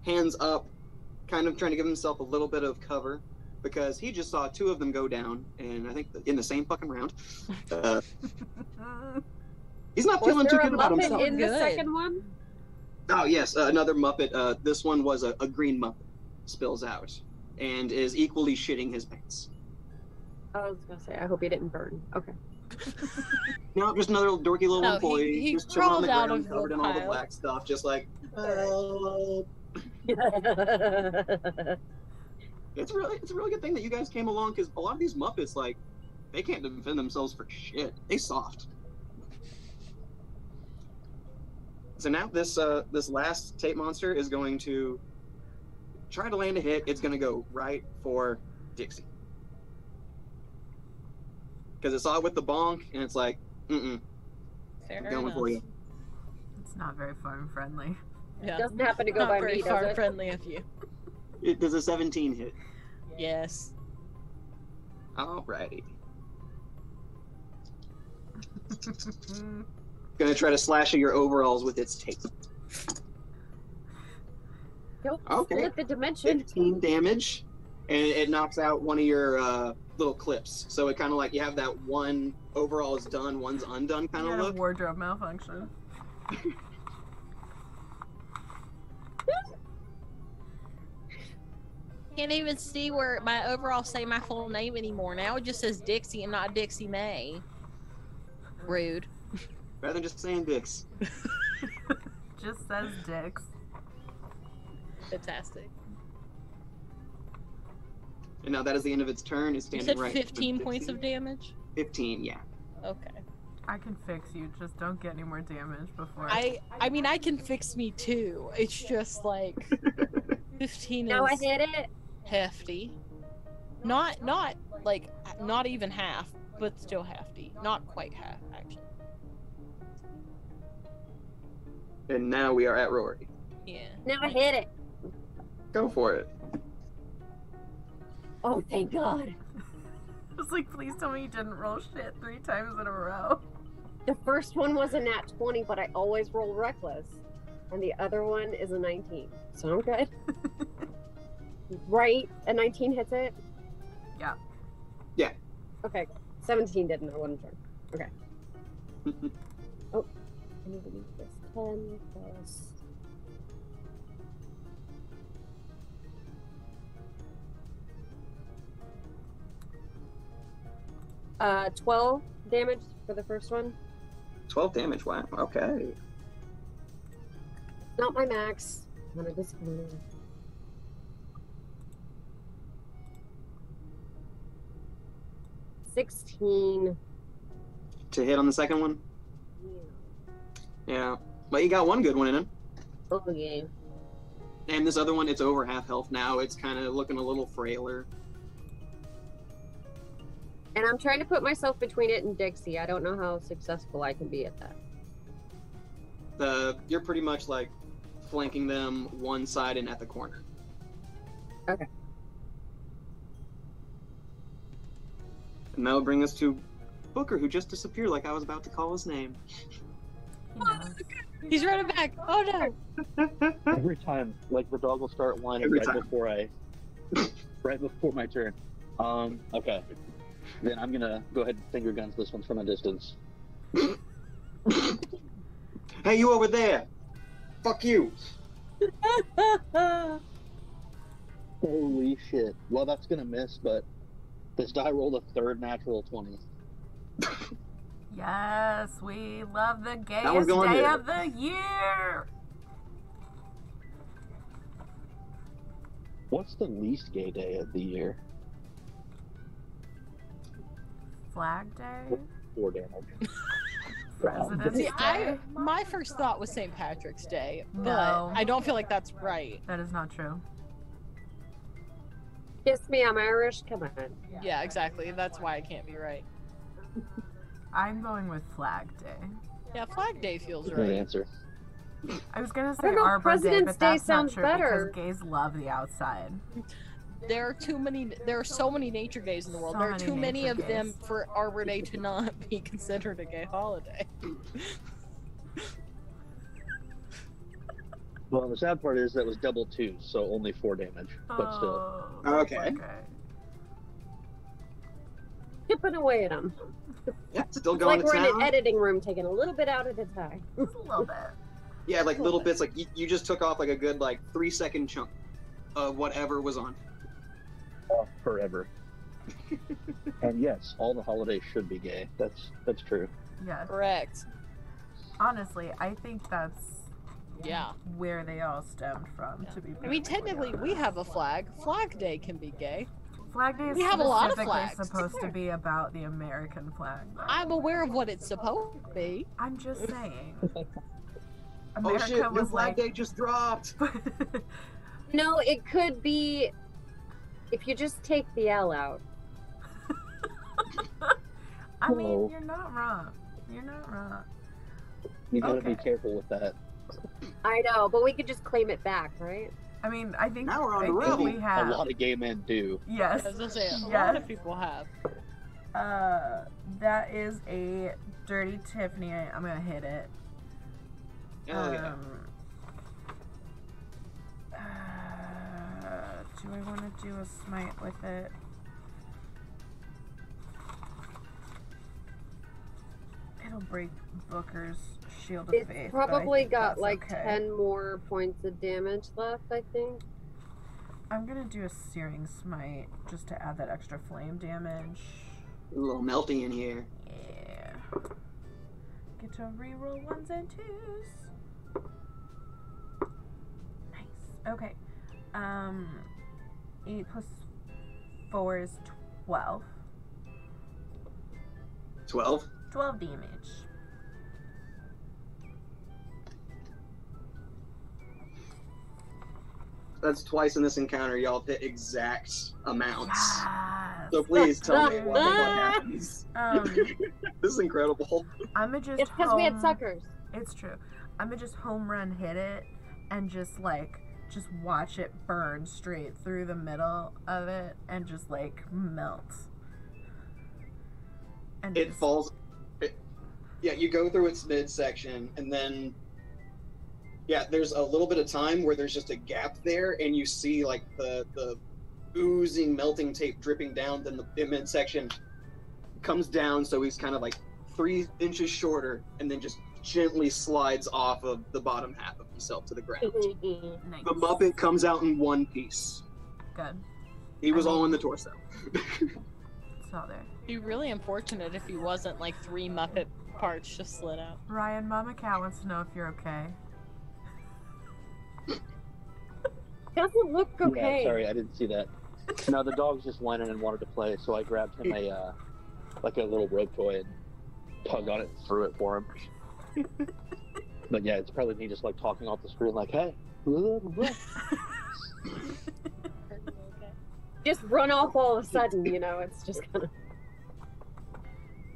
hands up, kind of trying to give himself a little bit of cover, because he just saw 2 of them go down, and I think in the same fucking round. He's not feeling too good about himself. In the Good. second one? Oh yes, another Muppet. This one was a green Muppet, spills out, and is equally shitting his pants. I was gonna say, I hope he didn't burn. Okay. No, just another dorky little No, employee, he just chilling on the crawled out ground, of the covered in all the pile. black stuff, just like. It's a really good thing that you guys came along, because a lot of these Muppets, like, they can't defend themselves for shit. They soft. So now this last tape monster is going to try to land a hit. It's going to go right for Dixie, because it saw it with the bonk, and it's like, Fair going enough. for you. It's not very farm friendly. Yeah. Doesn't happen to go Not by very me, does farm it? friendly of you. It does a 17 hit. Yes. Alrighty. Gonna try to slash at your overalls with its tape. Nope. Okay. Split the dimension. 15 damage, and it knocks out one of your little clips. So it kind of like you have that one overall is done, one's undone kind You of had a look. wardrobe malfunction. Can't even see where my overalls say my full name anymore. Now it just says Dixie and not Dixie May. Rude. Rather than just saying dicks. Just says dicks. Fantastic. And now that is the end of its turn. It's You standing said right. 15 with points Dixie. of damage? 15, yeah. Okay. I can fix you. Just don't get any more damage before. I mean, I can fix me too. It's just like 15 Now I is hit it. hefty. Not like not even half, but still hefty. Not quite half, actually. And now we are at Rory. Yeah. Now I hit it. Go for it. Oh, thank God. I was like, please tell me you didn't roll shit 3 times in a row. The first one was a nat 20, but I always roll reckless. And the other one is a 19. So I'm good. Right? A 19 hits it? Yeah. Yeah. Okay. 17 didn't. I wasn't sure. Okay. Oh. I need to use this 10 plus. 12 damage for the first one. 12 damage, wow. Okay. Not my max. I'm gonna disappoint. 16. To hit on the second one? Yeah. Yeah. But you got one good one in it. Oh, yeah. And this other one, it's over half health now. It's kind of looking a little frailer. And I'm trying to put myself between it and Dixie. I don't know how successful I can be at that. You're pretty much like flanking them one side and at the corner. Okay. And that would bring us to Booker, who just disappeared like I was about to call his name. He knows. He's running back. Oh no. Every time, like the dog will start whining Every right time. before right before my turn. Okay. Then I'm gonna go ahead and finger guns this one from a distance. Hey, you over there! Fuck you! Holy shit. Well, that's gonna miss, but this die rolled a third natural 20. Yes, we love the one's gayest going day here. of the year. What's the least gay day of the year? Flag Day, 4 damage. President's See, Day. my first thought was St. Patrick's Day, but No. I don't feel like that's right. That is not true. Kiss me, I'm Irish. Come on. Yeah, exactly. That's why it can't be right. I'm going with Flag Day. Yeah, Flag Day feels Good right. answer. I was gonna say don't know, Arbor Day, President's but Day that's not sounds true better. because gays love the outside. There are so many nature days in the world. So There are many too many nature of them days. for Arbor Day to not be considered a gay holiday. Well, the sad part is that was double 2, so only 4 damage. But still. Oh, Okay. Chipping away at them. Yeah, still It's going like to we're in town. an editing room taking a little bit out at a time. Just a little bit. Yeah, like little bits. Like you just took off like a good 3-second chunk of whatever was on. Off forever. And yes, all the holidays should be gay. That's true. Yes. Correct. Honestly, I think that's Yeah. where they all stemmed from. To be I mean, perfectly technically, we honest. have a flag. Flag Day can be gay. Flag Day is we have a lot of specifically flags. supposed to be about the American flag. though. I'm aware of what it's supposed to be. I'm just saying. Oh America shit! New was Flag like. Day just dropped. No, it could be if you just take the L out. I mean, Whoa. you're not wrong. You're not wrong. You gotta be Okay. careful with that. I know, but we could just claim it back, right? I mean, I think Now we're on I the think road. we have. A lot of gay men do. Yes. I was gonna say, a lot Yes. of people have. That is a Dirty Tiffany. I'm gonna hit it. Hell yeah. Do I want to do a smite with it? It'll break Booker's shield of faith. It's but I probably think got that's like okay. 10 more points of damage left, I think. I'm gonna do a searing smite just to add that extra flame damage. A little melty in here. Yeah. Get to reroll 1s and 2s. Nice. Okay. 8 plus 4 is 12. 12. 12 damage. That's twice in this encounter. Y'all hit exact amounts. Yes. So please tell me what happens. This is incredible. I'ma just It's because we had home- suckers. It's true. I'ma just home run hit it and just watch it burn straight through the middle of it and just melt. And It just- falls. Yeah, you go through its midsection, and then there's a little bit of time where there's just a gap there, and you see the oozing melting tape dripping down. Then the midsection comes down, so he's kind of 3 inches shorter, and then just gently slides off of the bottom half of himself to the ground. Nice. The Muppet comes out in one piece. Good. He was all in the torso. It's all there. It'd be really unfortunate if he wasn't 3 Muppet parts just slid out. Ryan, Mama Cat wants to know if you're okay. Doesn't look okay. Yeah, sorry, I didn't see that. No, the dog's just whining and wanted to play, so I grabbed him a little rope toy and tugged on it and threw it for him. But yeah, it's probably me just like talking off the screen, like, hey. Blah, blah, blah. Just run off all of a sudden, you know, it's just kind of...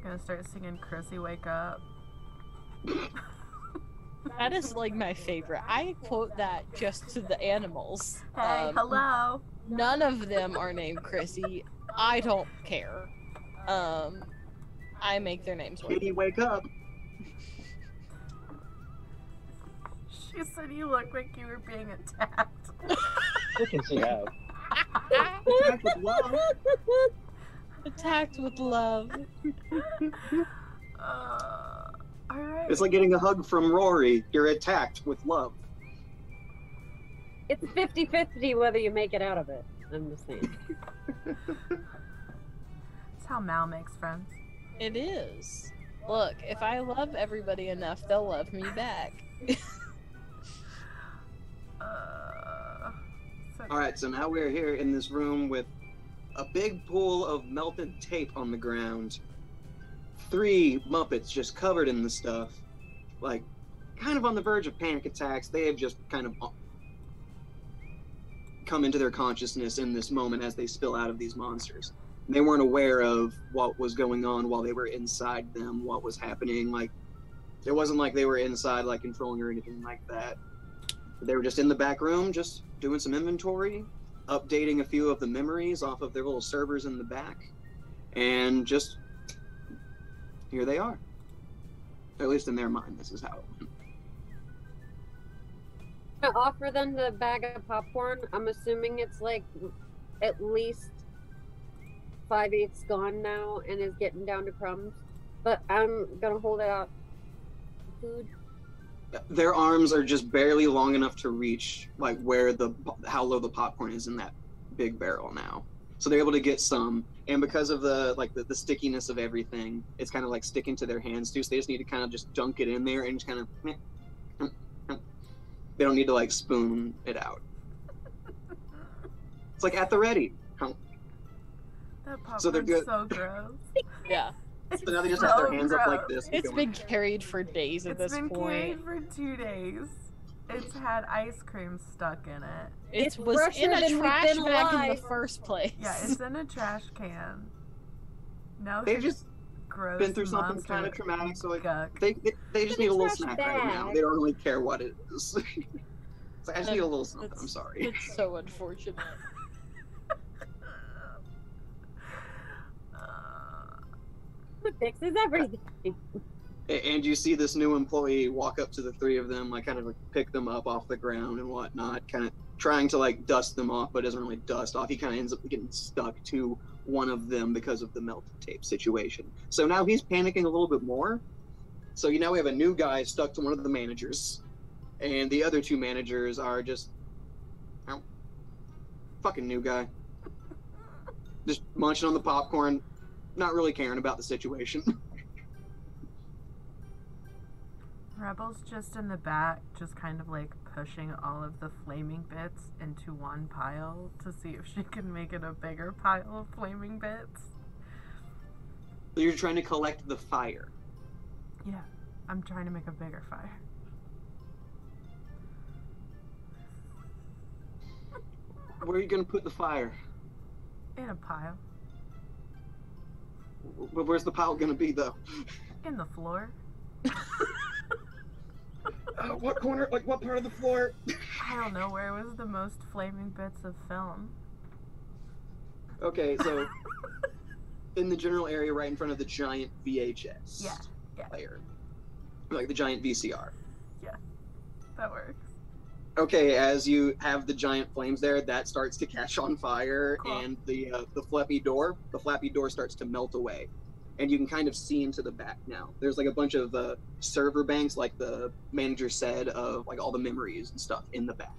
Gonna start singing Chrissy Wake Up. That is like my favorite. I quote that just to the animals. Hey, hello. None of them are named Chrissy. I don't care. I make their names work. Kitty, wake up. She said you look like you were being attacked. I can see how. Attack with love. Attacked with love. Alright. It's like getting a hug from Rory. You're attacked with love. It's 50-50 whether you make it out of it. I'm just saying. That's how Mal makes friends. It is. Look, if I love everybody enough, they'll love me back. Alright, so now we're here in this room with a big pool of melted tape on the ground. 3 Muppets just covered in the stuff. Like, kind of on the verge of panic attacks. They have just kind of come into their consciousness in this moment as they spill out of these monsters. They weren't aware of what was going on while they were inside them, what was happening. Like, it wasn't like they were inside, like, controlling or anything like that. They were just in the back room, just doing some inventory, updating a few of the memories off of their little servers in the back, and just here they are. At least in their mind, this is how it went. To offer them the bag of popcorn, I'm assuming it's like at least 5/8 gone now and is getting down to crumbs. But I'm gonna hold it out. Food. Their arms are just barely long enough to reach like how low the popcorn is in that big barrel now. So they're able to get some, and because of the stickiness of everything, it's kind of like sticking to their hands too. So they just need to kind of just dunk it in there and just kind of. They don't need to like spoon it out. It's like at the ready. That popcorn's So they're good. so gross. Yeah. So now they just have their hands up like gross. this. It's been carried for days at It's this been point. carried for 2 days. It's had ice cream stuck in it. It was fresher in a than we've trash been bag in alive. the first place. Yeah, it's in a trash can. No, They've just gross been through something monster kind of traumatic, so like guck. they just need a little trash snack right now. bag. They don't really care what it is. It's like, I just need a little something. I'm sorry. It's so unfortunate. It fixes everything. And you see this new employee walk up to the 3 of them, like kind of like pick them up off the ground and whatnot, kind of trying to like dust them off, but doesn't really dust off. He kind of ends up getting stuck to one of them because of the melted tape situation. So now he's panicking a little bit more. So now we have a new guy stuck to one of the managers, and the other 2 managers are just fucking new guy, just munching on the popcorn, not really caring about the situation. Rebel's just in the back, just kind of like pushing all of the flaming bits into one pile to see if she can make it a bigger pile of flaming bits. So you're trying to collect the fire. Yeah, I'm trying to make a bigger fire. Where are you gonna put the fire? In a pile. Where's the pile gonna be, though? In the floor. What corner? Like, what part of the floor? I don't know, where was the most flaming bits of film? Okay, so in the general area right in front of the giant VHS Yeah. player. Like the giant VCR. That works. Okay, as you have the giant flames there, that starts to catch on fire, Cool. and the flappy door starts to melt away, and you can kind of see into the back now. There's like a bunch of server banks, like the manager said, of like all the memories and stuff in the back.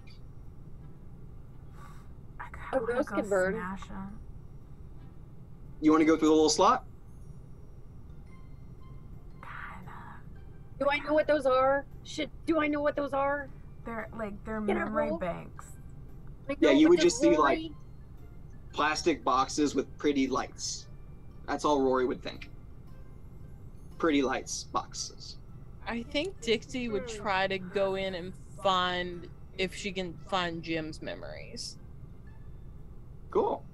I A wanna roast go can burn. smash 'em. You want to go through the little slot? Kinda. Do I know what those are? Shit, do I know what those are? They're Can I memory roll? banks. I Yeah, know you what would just they're see, like, Rory. Plastic boxes with pretty lights. That's all Rory would think. Pretty lights boxes. I think Dixie would try to go in and find if she can find Jim's memories. Cool.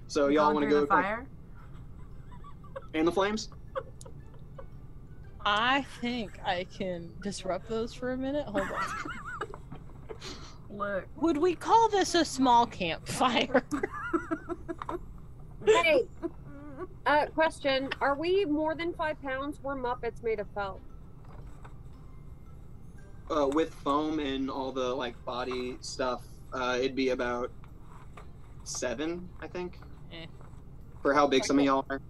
So You y'all going want to through go the fire? and the flames? I think I can disrupt those for a minute. Hold on. Look. Would we call this a small campfire? Hey, question. Are we more than 5 pounds? We're Muppets made of felt. With foam and all the like body stuff, it'd be about 7, I think. Eh. For how big some of y'all are.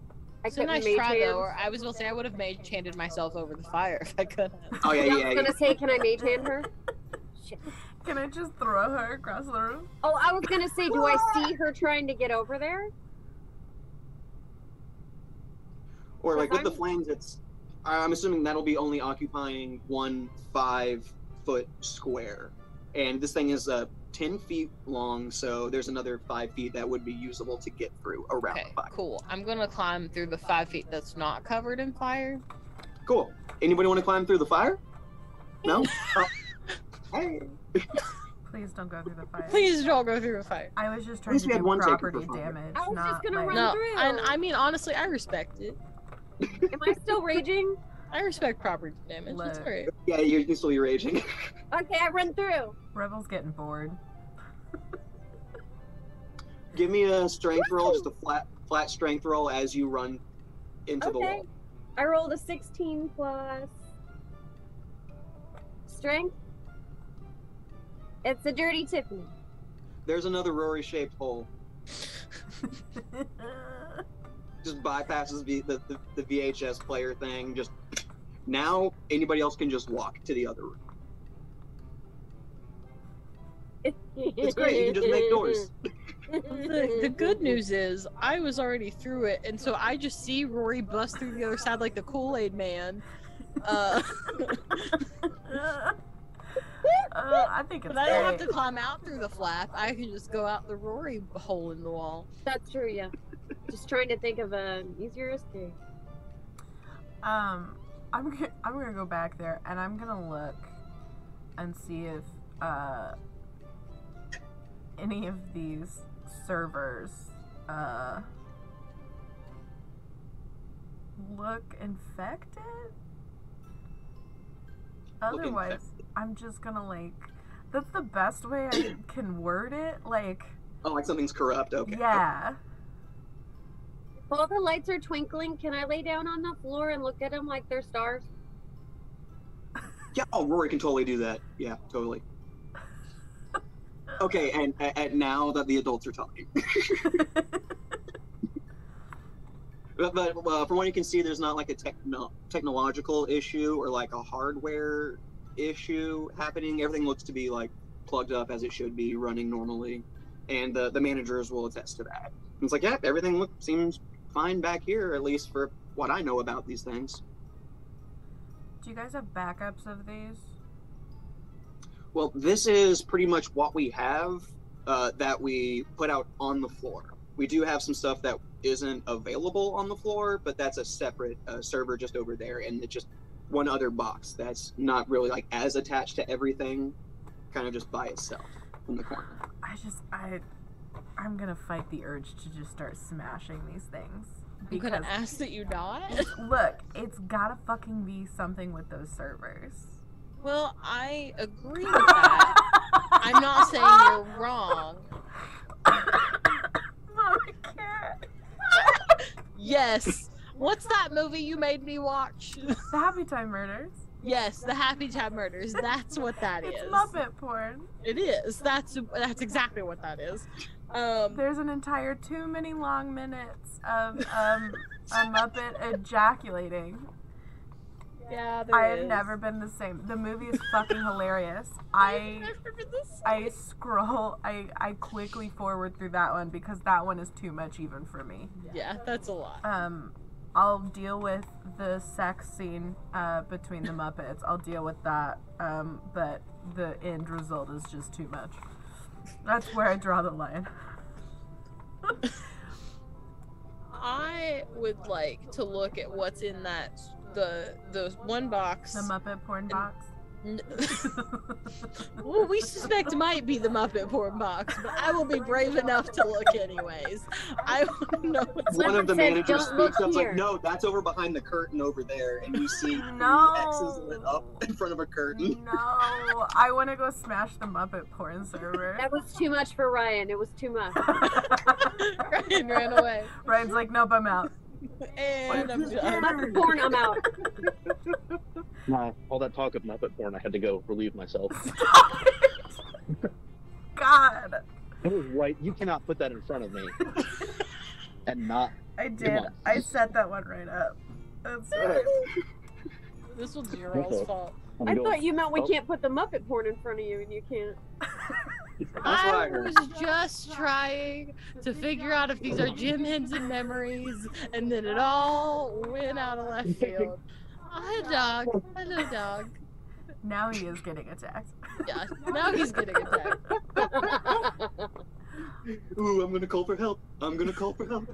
I It's a couldn't nice mage try hand. though, or I was gonna say I would have mage-handed myself over the fire if I could have. Oh yeah, Yeah, I yeah, was yeah. gonna say, can I mage hand her? Shit. Can I just throw her across the room? Oh, I was gonna say, do I see her trying to get over there? Or like with the I'm- flames, it's. I'm assuming that'll be only occupying 1 5-foot square, and this thing is 10 feet long, so there's another 5 feet that would be usable to get through around Okay, the fire. cool. I'm gonna climb through the 5 feet that's not covered in fire. Cool. Anybody want to climb through the fire? No. Oh. Hey. Please don't go through the fire. Please don't go through the fire. I was just trying least to we had do one taken property for fire. damage, I was not just gonna like... run No, through. and I mean honestly, I respect it. Am I still raging? I respect property damage. It's Look. alright. Yeah, you're still raging. Okay, I run through. Rebel's getting bored. Give me a strength roll, just a flat strength roll as you run into the Okay. wall. I rolled a 16 plus strength. It's a dirty Tiffany. There's another Rory-shaped hole. Just bypasses the VHS player thing. Just now, anybody else can just walk to the other room. It's great. You can just make doors. The good news is I was already through it, and so I just see Rory bust through the other side like the Kool-Aid man. I think it's But I don't have great. to climb out through the flap. I can just go out the Rory hole in the wall. That's true, yeah. Just trying to think of an easier escape. I'm gonna go back there and I'm gonna look and see if any of these servers look infected. Otherwise, I'm just gonna like. That's the best way I can word it. Like, Oh, like something's corrupt. Okay. yeah. If all the lights are twinkling, can I lay down on the floor and look at them like they're stars? Yeah. Oh, Rory can totally do that. Yeah, totally. Okay, and now that the adults are talking. But from what you can see, there's not like a technological issue or like a hardware issue happening. Everything looks to be like plugged up as it should be, running normally, and the managers will attest to that. And it's like, yeah, everything seems fine back here, at least for what I know about these things. Do you guys have backups of these? Well, this is pretty much what we have that we put out on the floor. We do have some stuff that isn't available on the floor, but that's a separate server just over there, and it's just one other box that's not really like as attached to everything, kind of just by itself in the corner. I'm gonna fight the urge to just start smashing these things. I'm gonna ask that you not. Look, it's gotta fucking be something with those servers. Well, I agree with that. I'm not saying you're wrong. Mom, I can't. Yes. What's that movie you made me watch? The Happy Time Murders. Yes, the Happy Time Murders. That's what that is. It's Muppet porn. It is. That's exactly what that is. There's an entire 2 many long minutes of a Muppet ejaculating. Yeah, there I is. have never been the same. The movie is fucking hilarious. I quickly forward through that one because that one is too much even for me. Yeah, that's a lot. I'll deal with the sex scene between the Muppets. I'll deal with that. But the end result is just too much. That's where I draw the line. I would like to look at what's in that the one box. The Muppet porn box. Well, we suspect might be the Muppet porn box, but I will be brave enough to look anyways. I want to know what's One of the said, managers "Don't look speaks up here." like, no, that's over behind the curtain over there, and you see No. X's lit up in front of a curtain. No, I want to go smash the Muppet porn server. That was too much for Ryan. It was too much. Ryan ran away. Ryan's like, nope, I'm out. And I'm done. Muppet porn, I'm out. No, all that talk of Muppet porn, I had to go relieve myself. God. It was right. You cannot put that in front of me and not. I did. on. I set that one right up. That's right. This one's your all's fault. I'm I going- thought you meant we Oh. can't put the Muppet porn in front of you, and you can't. That's what I heard. was just trying to figure out if these are Jim Henson memories, and then it all went out of left field. Hi, dog. Hello, dog. Now he is getting attacked. Yeah, now he's getting attacked. Ooh, I'm gonna call for help. I'm gonna call for help.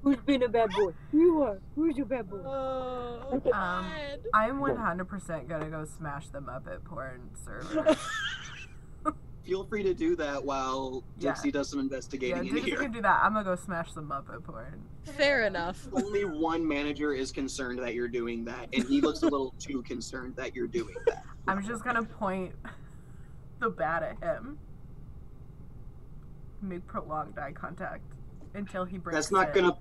Who's been a bad boy? You are. Who's your bad boy? Oh, God. I'm 100% gonna go smash the Muppet porn server. Feel free to do that while Yeah. Dixie does some Yeah, investigating in Dixie here. can do that. I'm gonna go smash the Muppet porn. Fair enough. Only one manager is concerned that you're doing that, and he looks a little too concerned that you're doing that. I'm just gonna point the bat at him. Make prolonged eye contact until he breaks That's not it. gonna.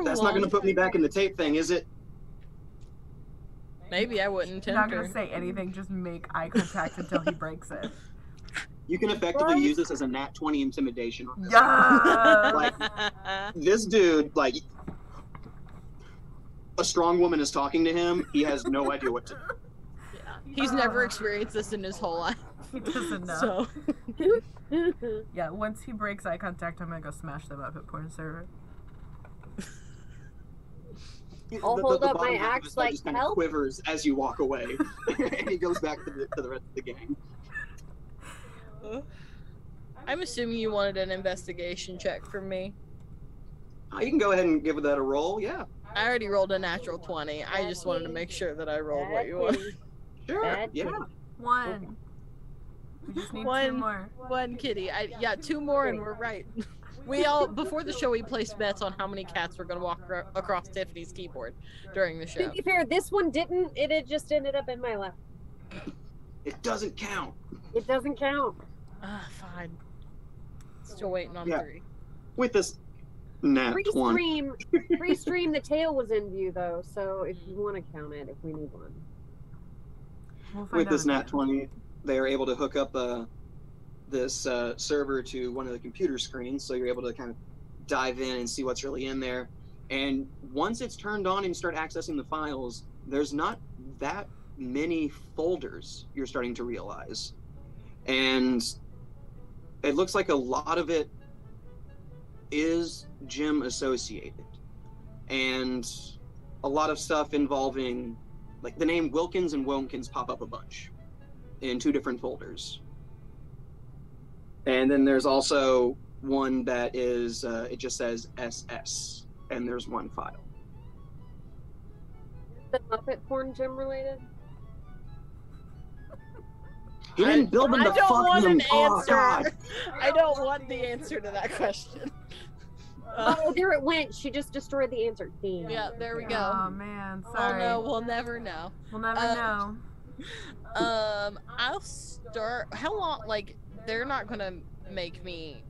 That's not gonna put me back in the tape thing, is it? Maybe I wouldn't I'm not tempt her. gonna say anything, just make eye contact until he breaks it. You can effectively use this as a nat 20 intimidation. On this. Yeah! Like, this dude, like, a strong woman is talking to him. He has no idea what to do. He's never experienced this in his whole life. He doesn't know. So, Yeah, once he breaks eye contact, I'm gonna go smash the Muppet porn server. I'll hold up bottom my half of axe his head like, just kind of "Help." quivers as you walk away, and he goes back to the rest of the gang. I'm assuming you wanted an investigation check from me. You can go ahead and give that a roll. Yeah, I already rolled a natural 20. I just wanted to make sure that I rolled what you want. sure. Bad Yeah. One. We just need two One. more. One kitty. Yeah, two more and we're right. We all, before the show, we placed bets on how many cats were going to walk across Tiffany's keyboard during the To show. be fair, this one didn't. It had just ended up in my lap. It doesn't count. It doesn't count. Ah, fine. Still waiting on Yeah. 3. With this nat 20. Pre-stream, the tail was in view though. So if you want to count it, if we need one. We'll find With this out nat again. 20, they are able to hook up this server to one of the computer screens, so you're able to kind of dive in and see what's really in there. And once it's turned on and you start accessing the files, there's not that many folders, you're starting to realize. And it looks like a lot of it is gym associated. And a lot of stuff involving, like, the name Wilkins and Wilkins pop up a bunch in 2 different folders. And then there's also one that is, it just says SS, and there's one file. The Muppet porn gym related. He didn't build them I to don't fuck want them. an Oh, answer. God. I don't want the answer to that question. Oh, there it went. She just destroyed the answer. Damn. Yeah, there we Oh go. man, Oh sorry. no, we'll never know. We'll never Uh, know. I'll start. How long? Like, they're not gonna make me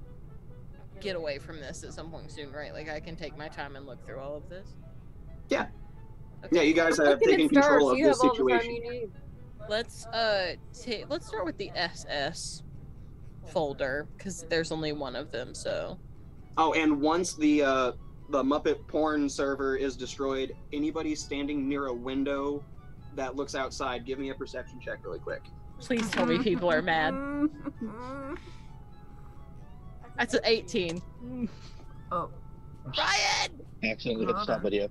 get away from this at some point soon, right? Like, I can take my time and look through all of this. Yeah. Okay. Yeah, you guys have Looking taken at stars, control of you this have all the time situation. you need. Let's let's start with the SS folder because there's only one of them. So Oh, and once the Muppet porn server is destroyed, anybody standing near a window that looks outside, give me a perception check really quick. please tell me people are mad. That's an 18. Oh, Ryan! Accidentally hit stop video.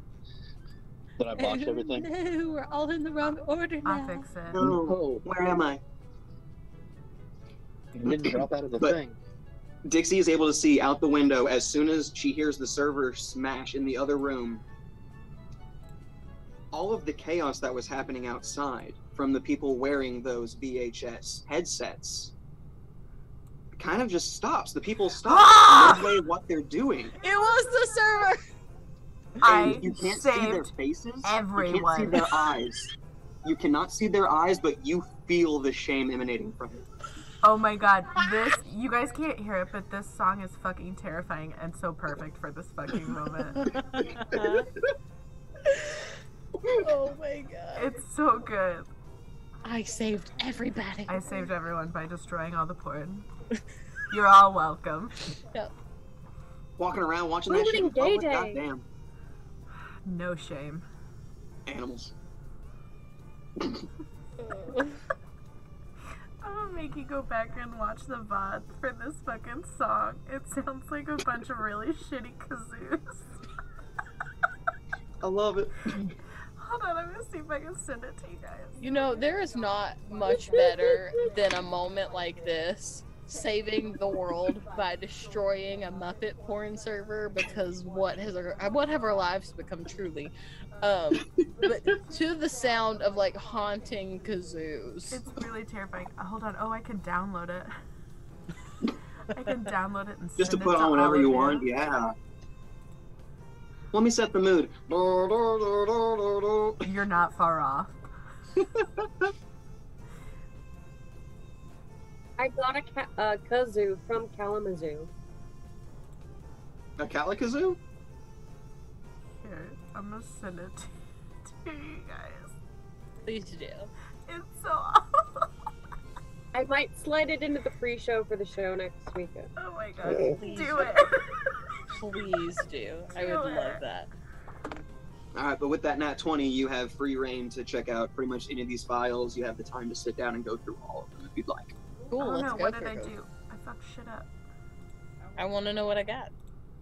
Did I botch everything? No, we're all in the wrong order now. I'll fix it. No, where am I? You didn't drop out of the But- thing. Dixie is able to see out the window as soon as she hears the server smash in the other room. all of the chaos that was happening outside from the people wearing those VHS headsets kind of just stops. The people stop midway what they're doing. It was the server. And you can't see their faces. Everyone. You can't see their eyes. You cannot see their eyes, but you feel the shame emanating from it. Oh my god, you guys can't hear it, but this song is fucking terrifying and so perfect for this fucking moment. Oh my god. It's so good. I saved everybody. I saved everyone by destroying all the porn. You're all welcome. Yep. Walking around watching that shit in Ruining public, Day Day. goddamn. No shame. Animals. I'm gonna make you go back and watch the VOD for this fucking song. It sounds like a bunch of really shitty kazoos. I love it. Hold on, I'm gonna see if I can send it to you guys. You know, there is not much better than a moment like this, saving the world by destroying a Muppet porn server, because what have our lives become truly? But to the sound of like haunting kazoos. It's really terrifying. Hold on. Oh, I can download it. I can download it and send Just to it put on all whenever of you want, yeah. Let me set the mood. You're not far off. I got a kazoo from Kalamazoo. A Kalikazoo? Here, I'm gonna send it to you guys. Please do. It's so awful. I might slide it into the pre-show for the show next weekend. Oh my god. Please Do it. Please do. I would love that. Alright, but with that Nat 20, you have free reign to check out pretty much any of these files. You have the time to sit down and go through all of them if you'd like. Cool, Oh let's no, go what did for I it. do? I fucked shit up. I want to know what I got.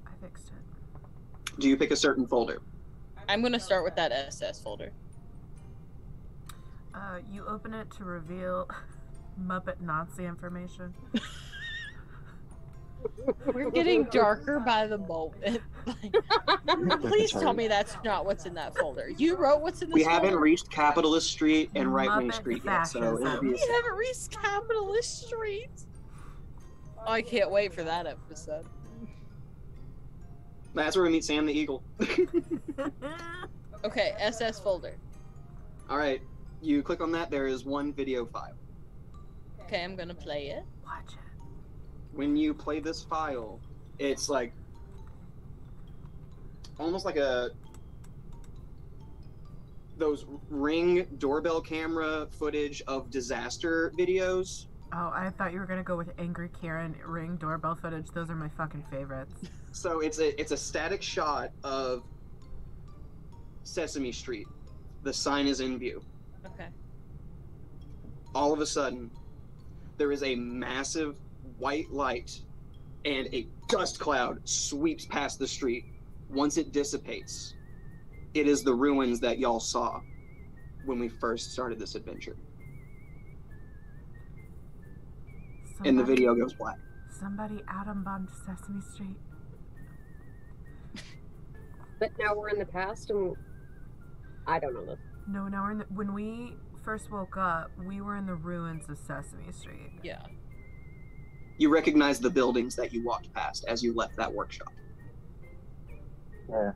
I fixed it. Do you pick a certain folder? I'm going to start with that SS folder. You open it to reveal Muppet Nazi information. We're getting darker by the moment. Like, please tell me that's not what's in that folder. You wrote what's in this We folder? haven't reached Capitalist Street and Right Wing Muppet Street yet, so it'll fascism. be We haven't reached Capitalist Street. Oh, I can't wait for that episode. That's where we meet Sam the Eagle. Okay, SS folder. Alright, you click on that, there is one video file. Okay, I'm gonna play it. Watch it. When you play this file, it's like almost like those Ring doorbell camera footage of disaster videos. Oh, I thought you were gonna go with Angry Karen Ring doorbell footage. Those are my fucking favorites. So it's a static shot of Sesame Street. The sign is in view. Okay. All of a sudden, there is a massive white light and a dust cloud sweeps past the street. Once it dissipates, it is the ruins that y'all saw when we first started this adventure. And the video goes black. Somebody atom bombed Sesame Street. But now we're in the past, and I don't know this. No, now we're in when we first woke up, we were in the ruins of Sesame Street. Yeah. You recognize the buildings that you walked past as you left that workshop. Yeah.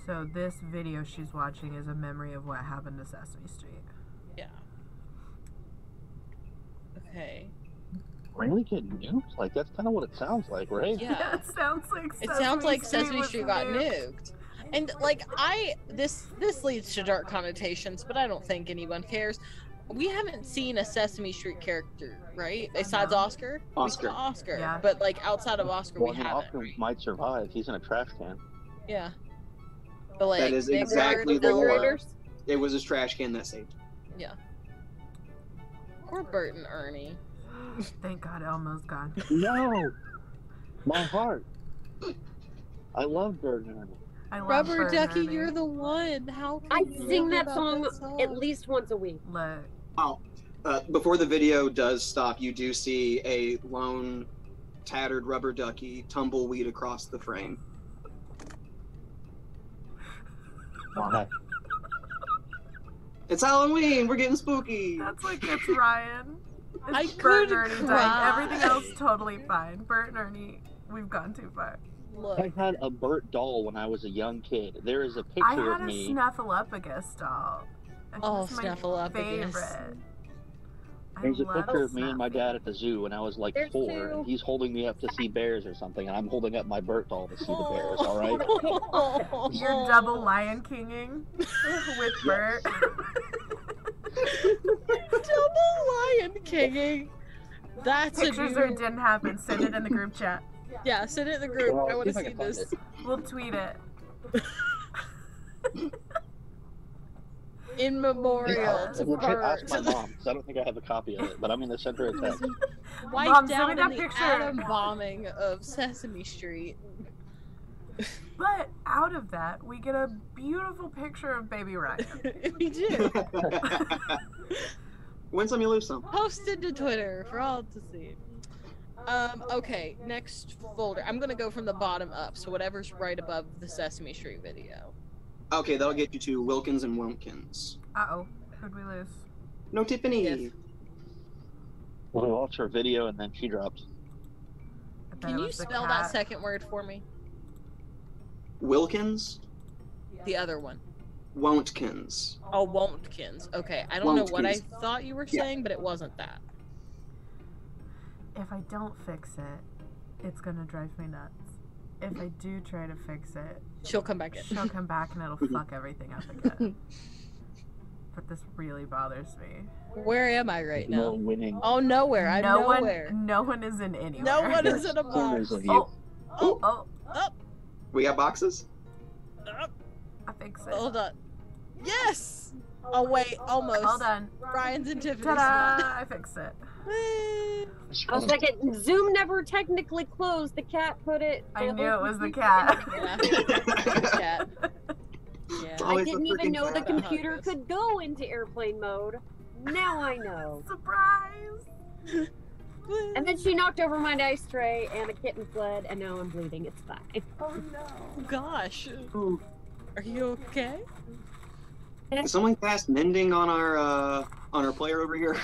So this video she's watching is a memory of what happened to Sesame Street. Yeah. Okay. Really get nuked? Like, that's kind of what it sounds like, right? Yeah. It sounds like It sounds like Sesame was Street got nuked. nuked. And like this leads to dark connotations, but I don't think anyone cares. We haven't seen a Sesame Street character, right? Besides No. Oscar? We Oscar. saw Oscar. Yeah. But like outside of Oscar, Well, we I mean, haven't. Oscar Right? might survive. He's in a trash can. Yeah. But like That is Big exactly Bird, the Ella, lore. It was his trash can that saved. Yeah. Poor Bert and Ernie. Thank God Elmo's gone. No! My heart. I love Bird and Ernie. I love Rubber Bert and Ducky, Ernie. you're the one. How can I you sing live that without song at least once a week. Look, Before the video does stop, you do see a lone, tattered rubber ducky tumbleweed across the frame. Why? It's Halloween. We're getting spooky. That's like it's Ryan. I It's Bert could and Ernie cry. dying. Everything else totally fine. Bert and Ernie, we've gone too far. Look, I had a Bert doll when I was a young kid. There is a I picture had of a me. Snuffleupagus doll. And Oh, he's my Snuffleupagus. favorite. I There's a love picture of me and my Snuffy. dad at the zoo when I was like There's 4, two. and he's holding me up to see bears or something, and I'm holding up my Bert doll to see the bears. All right. You're double Lion Kinging with Bert. Double Lion Kinging. That's Pictures a or new... didn't happen. Send it in the group chat. Yeah, send it in the group. Well, I want to if I see can find this. it. We'll tweet it. In memorial to Legit, ask Bert. my mom, because I don't think I have a copy of it, but I'm going to send her a text. Wiped Mom, send me out that in the picture. atom bombing of Sesame Street. But out of that, we get a beautiful picture of baby Ryan. We do. Win some, you lose some. Posted to Twitter for all to see. Okay, next folder. I'm gonna go from the bottom up, so whatever's right above the Sesame Street video. Okay, that'll get you to Wilkins and Wonkins. Uh-oh. Who'd we lose? No Tiffany. Yes. We'll watch her video, and then she drops. I bet Can it you was the spell that cat. second word for me? Wilkins, The other one. Wontkins. Oh, Wontkins. Okay, I don't know what I Wontkins. thought you were Yeah. saying, but it wasn't that. If I don't fix it, it's gonna drive me nuts. If I do try to fix it, She'll come back in. she'll come back and it'll fuck everything up again. But this really bothers me. Where am I right No now? winning Oh, nowhere. I'm nowhere. No one is in anywhere. No one is in a corners box. of you. Oh, Oh, oh, up, We got boxes? up. I fix it. Hold on. Yes! Oh, wait, almost. All done. Ryan's in Tiffany's Ta-da! spot. I fixed it. Whee! A second. Zoom never technically closed. The cat put it. I knew it was the cat. Yeah. Cat. Yeah. Oh, I it's a didn't even freaking know the cat. computer could go into airplane mode. Now I know. Surprise! And then she knocked over my ice tray, and a kitten fled, and now I'm bleeding. It's fine. Oh no. Gosh. Ooh. Are you okay? Did someone cast mending on our player over here?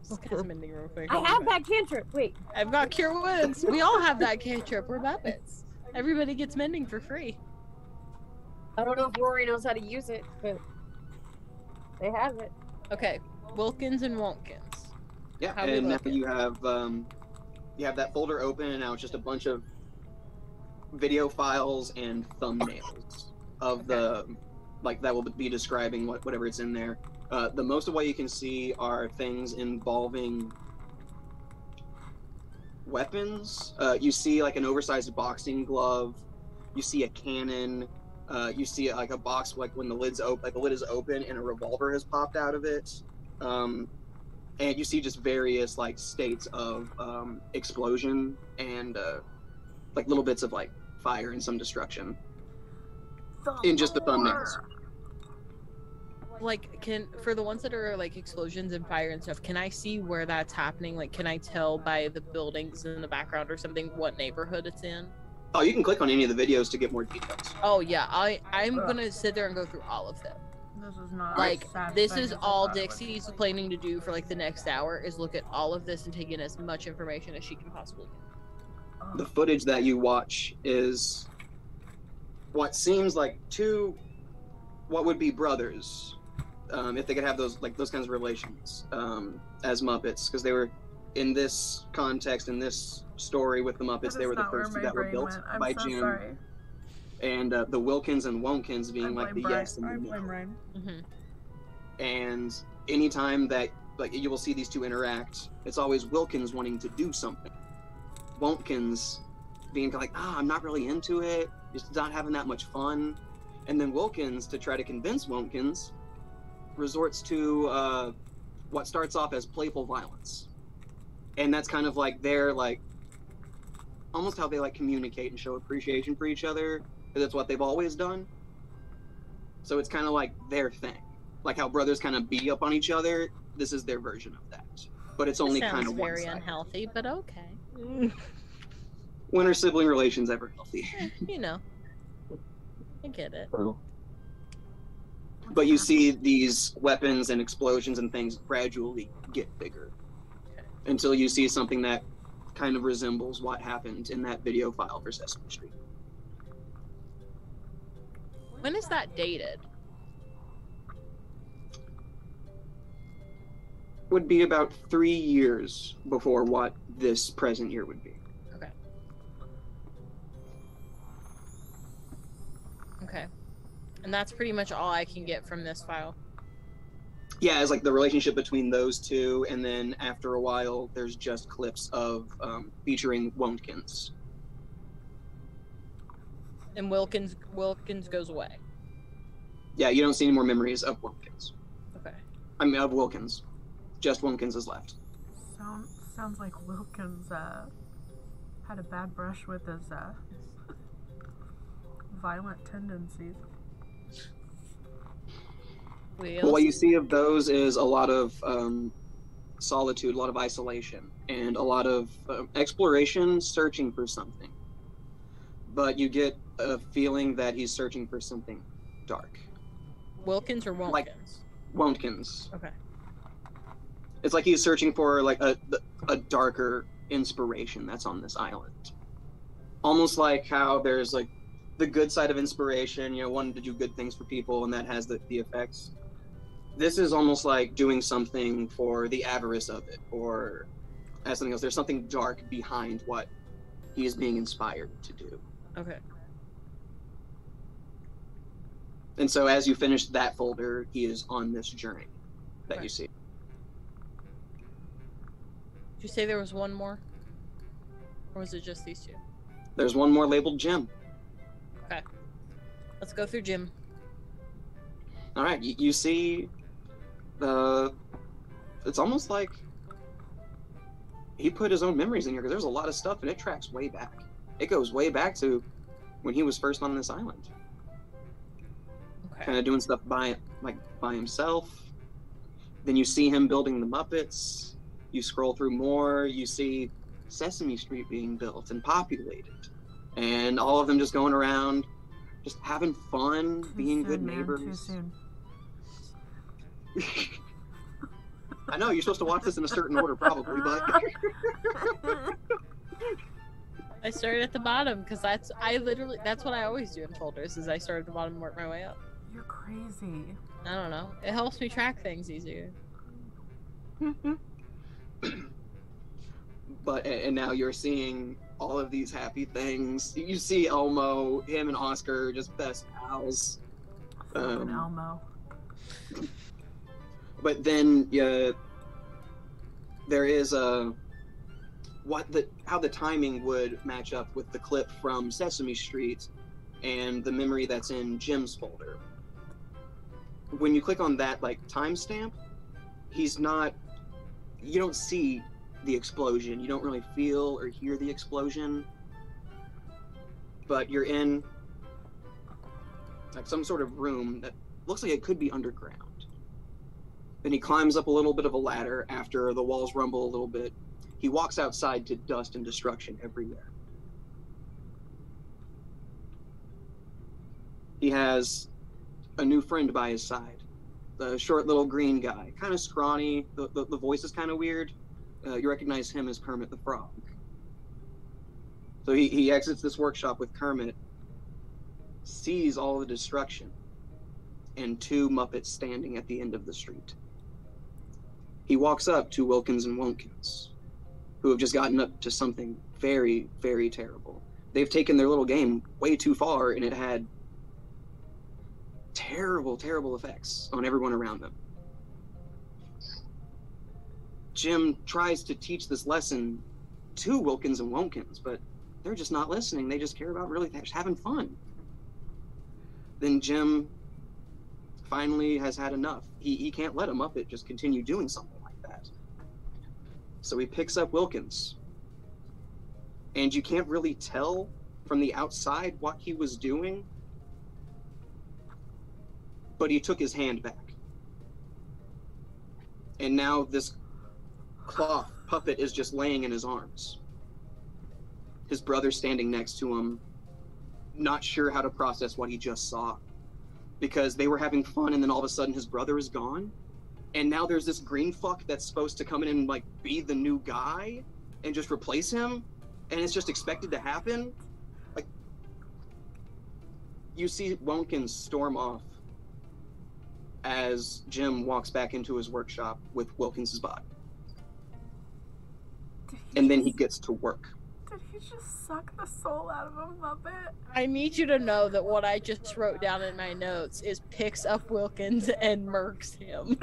Just cast mending real quick. I have that cantrip. Wait. I've got Cure Wounds. We all have that cantrip. We're Muppets. Everybody gets mending for free. I don't know if Rory knows how to use it, but they have it. Okay. Wilkins and Wonkins. Yeah, How we and now looking? you have that folder open, and now it's just a bunch of video files and thumbnails of the that will be describing whatever it's in there. The most of what you can see are things involving weapons. You see like an oversized boxing glove. You see a cannon. You see like a box like when the lid's open, like the lid is open and a revolver has popped out of it. And you see just various like states of explosion and like little bits of like fire and some destruction in just the thumbnails. Like, for the ones that are like explosions and fire and stuff, can I see where that's happening? Like, can I tell by the buildings in the background or something what neighborhood it's in? Oh, you can click on any of the videos to get more details. Oh yeah, I'm gonna sit there and go through all of them. This is not Like, as this satisfying is as I all thought it would Dixie's be. planning to do for like the next hour is look at all of this and take in as much information as she can possibly get. The footage that you watch is what seems like two, what would be brothers, if they could have those kinds of relations as Muppets, because they were in this context, in this story with the Muppets, That they is were the not where first two my that were brain built went. I'm by so Jim, sorry. and the Wilkins and Wonkins being I like the blame yes and Brian. the I blame no. Ryan. Mm-hmm. And anytime that like you will see these two interact, it's always Wilkins wanting to do something, Wonkins being like, I'm not really into it, just not having that much fun. And then Wilkins, to try to convince Wonkins, resorts to what starts off as playful violence. And that's kind of like their like almost how they like communicate and show appreciation for each other, because that's what they've always done. So it's kind of like their thing. Like how brothers kind of beat up on each other, this is their version of that. But it's only kind Sounds of very one-sided. unhealthy, but okay. When are sibling relations ever healthy? You know, I get it. True. But you see these weapons and explosions and things gradually get bigger until you see something that kind of resembles what happened in that video file for Sesame Street. When is that dated? Would be about 3 years before what this present year would be. Okay. Okay. And that's pretty much all I can get from this file. Yeah, it's like the relationship between those two, and then after a while, there's just clips of featuring Wontkins. And Wilkins goes away. Yeah, you don't see any more memories of Wontkins. Okay. I mean, of Wilkins. Just Wontkins is left. Sounds like Wilkins had a bad brush with his violent tendencies. Well, what you see of those is a lot of solitude, a lot of isolation, and a lot of exploration, searching for something. But you get a feeling that he's searching for something dark. Wilkins or Wontkins? Like Wontkins. Okay. It's like he's searching for like a darker inspiration that's on this island. Almost like how there's like the good side of inspiration, you know, wanting to do good things for people, and that has the effects. This is almost like doing something for the avarice of it, or as something else. There's something dark behind what he is being inspired to do. Okay. And so as you finish that folder, he is on this journey that you see. Did you say there was one more? Or was it just these two? There's one more labeled Jim. Okay. Let's go through Jim. All right, you see it's almost like he put his own memories in here, because there's a lot of stuff and it tracks way back. It goes way back to when he was first on this island. Okay. Kind of doing stuff by himself. Then you see him building the Muppets. You scroll through more, you see Sesame Street being built and populated, and all of them just going around, just having fun, being good neighbors. Too soon. I know you're supposed to watch this in a certain order, probably, but I started at the bottom because that's what I always do in folders. Is I start at the bottom and work my way up. You're crazy. I don't know. It helps me track things easier. But and now you're seeing all of these happy things. You see Elmo, him and Oscar, just best pals. Elmo. But then there is how the timing would match up with the clip from Sesame Street and the memory that's in Jim's folder. When you click on that like timestamp, you don't see the explosion. You don't really feel or hear the explosion, but you're in like some sort of room that looks like it could be underground. Then he climbs up a little bit of a ladder after the walls rumble a little bit. He walks outside to dust and destruction everywhere. He has a new friend by his side, the short little green guy, kind of scrawny. The voice is kind of weird. You recognize him as Kermit the Frog. So he exits this workshop with Kermit, sees all the destruction, and two Muppets standing at the end of the street. He walks up to Wilkins and Wontkins, who have just gotten up to something very, very terrible. They've taken their little game way too far, and it had terrible, terrible effects on everyone around them. Jim tries to teach this lesson to Wilkins and Wontkins, but they're just not listening. They just care about really having fun. Then Jim finally has had enough. He can't let a Muppet just continue doing something like that. So he picks up Wilkins. And you can't really tell from the outside what he was doing, but he took his hand back. And now this cloth puppet is just laying in his arms. His brother standing next to him, not sure how to process what he just saw. because they were having fun, and then all of a sudden his brother is gone, and now there's this green fuck that's supposed to come in and like be the new guy and just replace him, and it's just expected to happen. Like, you see Wonkin storm off as Jim walks back into his workshop with Wilkins' body, and then he gets to work. Did he just suck the soul out of a Muppet? I need you to know that what I just wrote down in my notes is picks up Wilkins and murks him.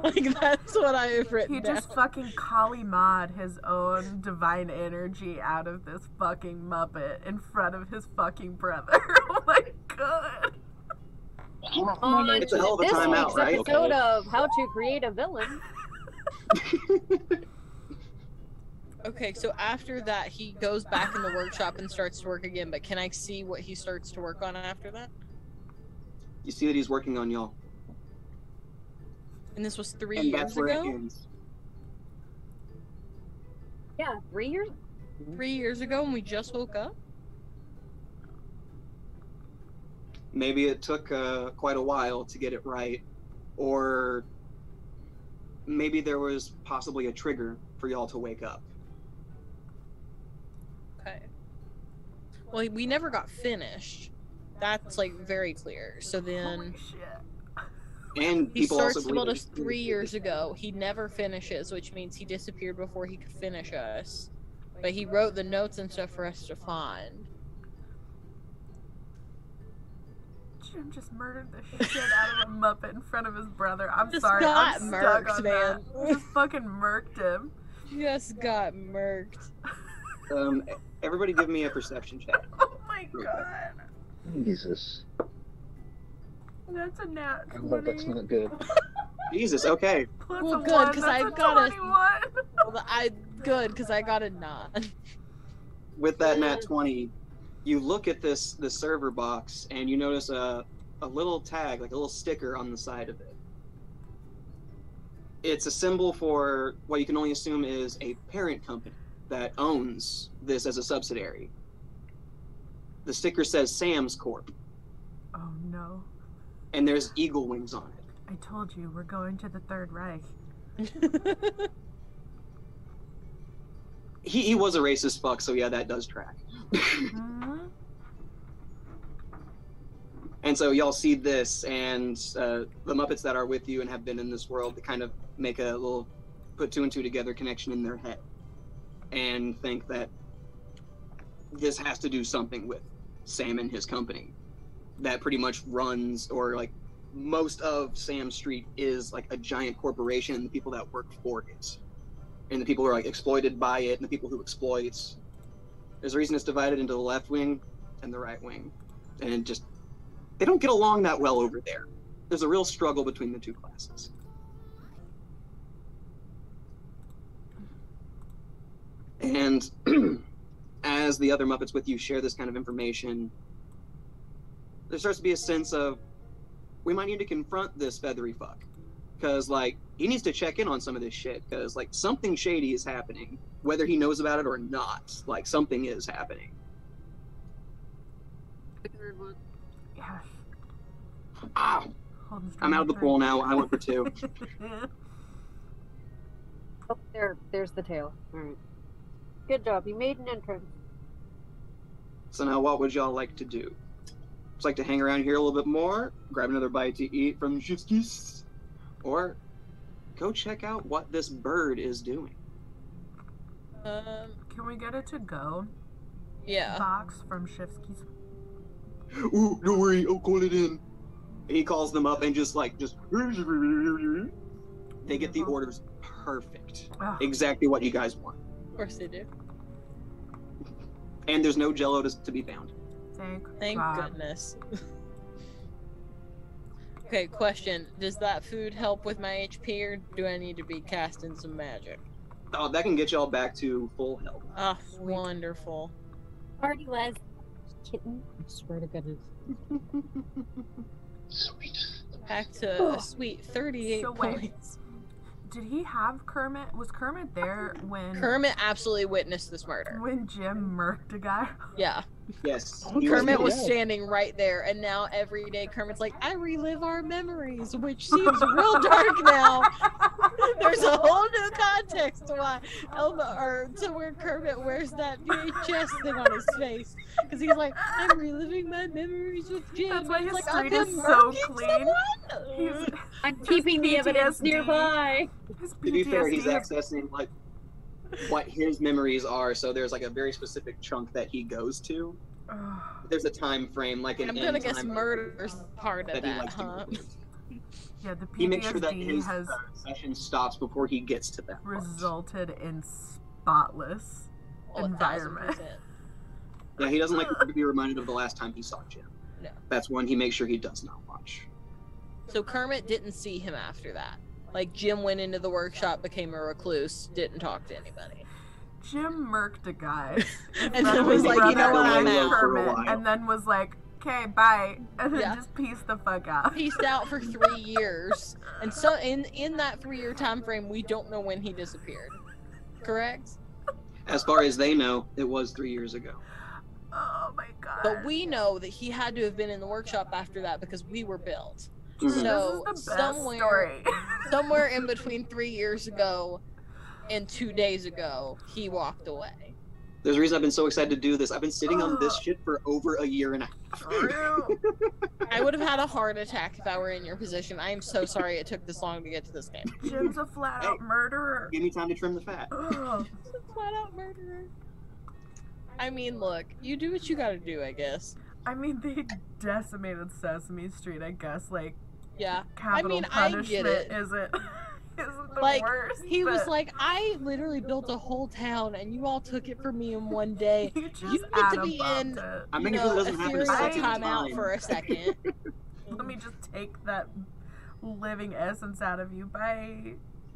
Like, that's what I have written He down. just fucking Kali Ma'd his own divine energy out of this fucking Muppet in front of his fucking brother. Oh my god. It's a hell of a This time out, week's right? episode of How to Create a Villain. Okay, so after that, he goes back in the workshop and starts to work again, but can I see what he starts to work on after that? You see that he's working on y'all. And this was 3 And years that's where it ago? ends. Yeah, 3 years. 3 years ago, and we just woke up? Maybe it took quite a while to get it right, or maybe there was possibly a trigger for y'all to wake up. Okay. Well, we never got finished. That's, like, very clear. So then... Holy shit. And He people starts also to build believe us that 3 years ago. He never finishes, which means he disappeared before he could finish us. But he wrote the notes and stuff for us to find. Jim just murdered the shit out of a Muppet in front of his brother. I'm Just sorry, got I'm murked, stuck on man. that. Just fucking murked him. Just got murked. Everybody give me a perception check. Oh my god. Jesus. That's a nat I 20. hope that's not good. Jesus, okay. Plus Well, a good, 1, 'cause that's I a got a- 21. Well, good, because I got a nod. With that nat 20, you look at the server box and you notice a little tag, like a little sticker on the side of it. It's a symbol for what you can only assume is a parent company that owns this as a subsidiary. The sticker says Sam's Corp, Oh no. and there's eagle wings on it. I told you, we're going to the Third Reich. He was a racist fuck, so yeah, that does track. Hmm? And so y'all see this, and the Muppets that are with you and have been in this world, they kind of make a little put two and two together connection in their head and think that this has to do something with Sam and his company that pretty much runs, or like most of Sam Street is like a giant corporation, and the people that work for it and the people who are like exploited by it and the people who exploit. There's a reason it's divided into the left wing and the right wing, and it just, they don't get along that well over there. There's a real struggle between the two classes. And as the other Muppets with you share this kind of information, there starts to be a sense of, we might need to confront this feathery fuck. Because, like, he needs to check in on some of this shit, because, like, something shady is happening. Whether he knows about it or not, like, something is happening. Yeah. Ah, Holden's I'm out of the pool now. I went for 2. Oh, there's the tail. All right. Good job. You made an entrance. So now what would y'all like to do? Just like to hang around here a little bit more, grab another bite to eat from Shifty's, or go check out what this bird is doing. Can we get a to-go Yeah. box from Shifsky's? Ooh, don't worry, I'll call it in. He calls them up and just they get the orders perfect. Ugh. Exactly what you guys want. Of course they do. And there's no Jello to be found. Thank God. goodness. Okay, question. Does that food help with my HP, or do I need to be casting some magic? Oh, that can get y'all back to full health. Ah, wonderful. Party Les. Kitten. I swear to goodness. Sweet. Back to a sweet 38 So wait. points. Did he have Kermit? Was Kermit there when Kermit absolutely witnessed this murder. when Jim murked a guy? Yeah. Yes. Oh, he Kermit was yes. standing right there, and now every day Kermit's like, I relive our memories, which seems real dark now. There's a whole new context to why to where Kermit wears that VHS thing on his face, because he's like, I'm reliving my memories with Jim. That's why And his he's like, street "I've is been so murking clean. someone." He's, I'm keeping the evidence PTSD. nearby. his To be fair, he's PTSD has- accessing like what his memories are. So there's like a very specific chunk that he goes to. Ugh. There's a time frame, like an I'm gonna end guess time murder's part of that he that, likes to huh? go to. Yeah, the He makes sure that PTSD his has session stops before he gets to that part. resulted in spotless Oh, environment. 1000%. Yeah, he doesn't like to be reminded of the last time he saw Jim. No. That's one he makes sure he does not watch. So Kermit didn't see him after that. Like, Jim went into the workshop, became a recluse, didn't talk to anybody. Jim murked a guy. in And front then of was his like, you know brother what, I'm and out. Kermit, For a while. and then was like, okay, bye, and then Yeah. just pieced the fuck out. Peaced out for 3 years, and so in that 3-year time frame, we don't know when he disappeared. Correct? As far as they know, it was 3 years ago. Oh my god. But we know that he had to have been in the workshop after that because we were built. Mhm. So this is the best somewhere, story. somewhere in between 3 years ago and 2 days ago, he walked away. There's a reason I've been so excited to do this. I've been sitting on this shit for over a year and a half. True. I would have had a heart attack if I were in your position. I am so sorry it took this long to get to this game. Jim's a flat out murderer. Give me time to trim the fat. Ugh. Flat out murderer. I mean, look, you do what you gotta do, I guess. I mean, they decimated Sesame Street. I guess like Yeah. capital mean, I get punishment it. isn't the Like, worst. He was but like, I literally built a whole town and you all took it from me in one day. you just you get to atom be bombed in- it. I'm You making sure know, it doesn't happen a ethereal second timeout time. for a second. Let me just take that living essence out of you. Bye.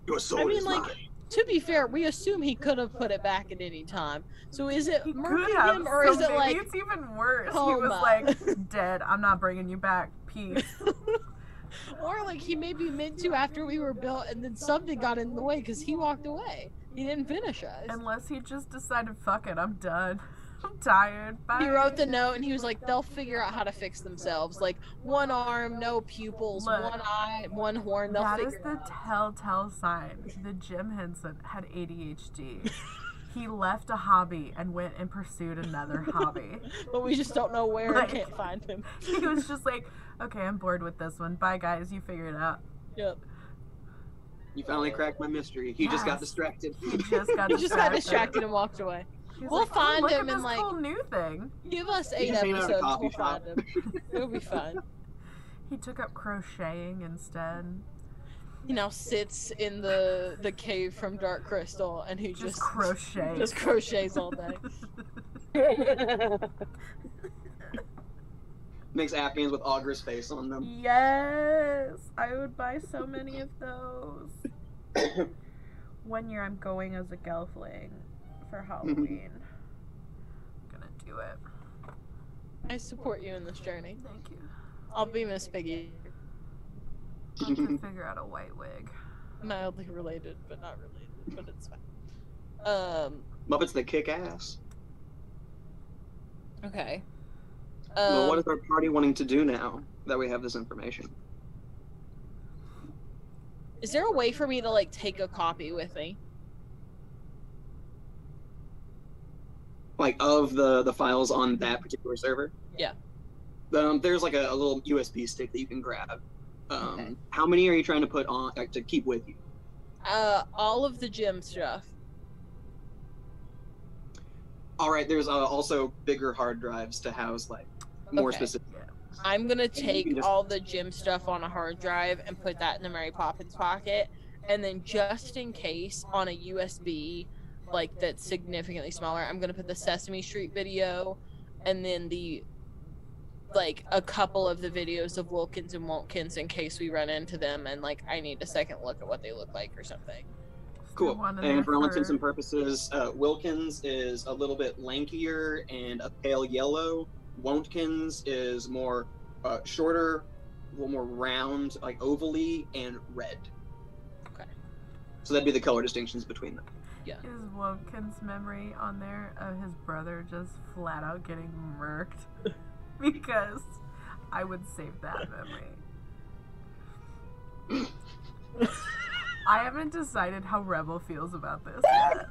Your soul I mean, is like, mine. To be fair, we assume he could have put it back at any time. So is it He could murking have. him, or so is it maybe like, it's even worse. He coma? was like, dead. I'm not bringing you back. Peace. or like he maybe meant to after we were built, and then something got in the way because he walked away. He didn't finish us. Unless he just decided, fuck it, I'm done. I'm tired. Bye. He wrote the note and he was like, they'll figure out how to fix themselves. Like, one arm, no pupils, Look, one eye, one horn, they'll That is figure the it out. telltale sign that Jim Henson had ADHD. He left a hobby and went and pursued another hobby. But we just don't know where Like- and can't find him. He was just like, okay, I'm bored with this one. Bye, guys. You figure it out. Yep. You finally cracked my mystery. He just got Yes. distracted. He just got He just got distracted and walked away. He's We'll like, find look him at and, this like- cool new thing. Give us He's 8 just hanging out at a episodes, coffee we'll shop. find him. It'll be fun. He took up crocheting instead. He now sits in the cave from Dark Crystal and he Just crochet. just crochets all day. Makes Afghans with Auger's face on them. Yes, I would buy so many of those. One year I'm going as a gelfling for Halloween. I'm gonna do it. I support you in this journey. Thank you. I'll be Miss Piggy. I'll have to figure out a white wig. Mildly related, but not related, but it's fine. Muppets that kick ass. Okay. Well, what is our party wanting to do now that we have this information? Is there a way for me to like take a copy with me? Like of the files on that particular server? Yeah. There's like a little USB stick that you can grab. Okay. How many are you trying to put on to keep with you? All of the gym stuff. All right. There's also bigger hard drives to house like more Okay. specific. I'm gonna you can take just- all the gym stuff on a hard drive and put that in the Mary Poppins pocket, and then just in case on a USB, like that's significantly smaller, I'm gonna put the Sesame Street video, and then like a couple of the videos of Wilkins and Wontkins in case we run into them and like I need a second look at what they look like or something. Cool. One in And there for all intents and purposes, Wilkins is a little bit lankier and a pale yellow. Wontkins is more shorter, a little more round, like ovally, and red. Okay. So that'd be the color distinctions between them. Yeah. Is Woken's memory on there of his brother just flat out getting murked? Because I would save that memory. I haven't decided how Rebel feels about this yet.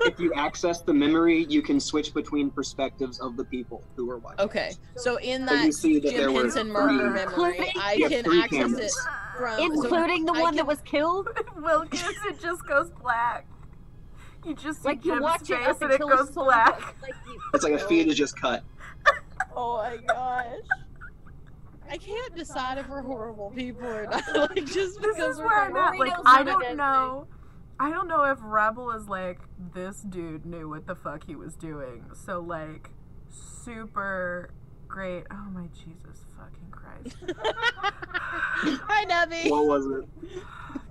If you access the memory, you can switch between perspectives of the people who are watching. Okay, so in So you that see that Jim there were Henson murder three- memory, I Yeah, can 3 access it cameras. from Including the I one that can- was killed? Wilkins, it just goes black. You just see Like, you Jim's watch it face up and it until goes his soul black. goes, like, you- It's like a feed is just cut. Oh my gosh. I can't decide if we're horrible people or not. Like, just This because is we're where I'm at. Like, Doritos I on a don't Disney. know. I don't know if Rebel is like, this dude knew what the fuck he was doing. So, like, super great. Oh my Jesus fucking Christ. Hi, Debbie. What was it?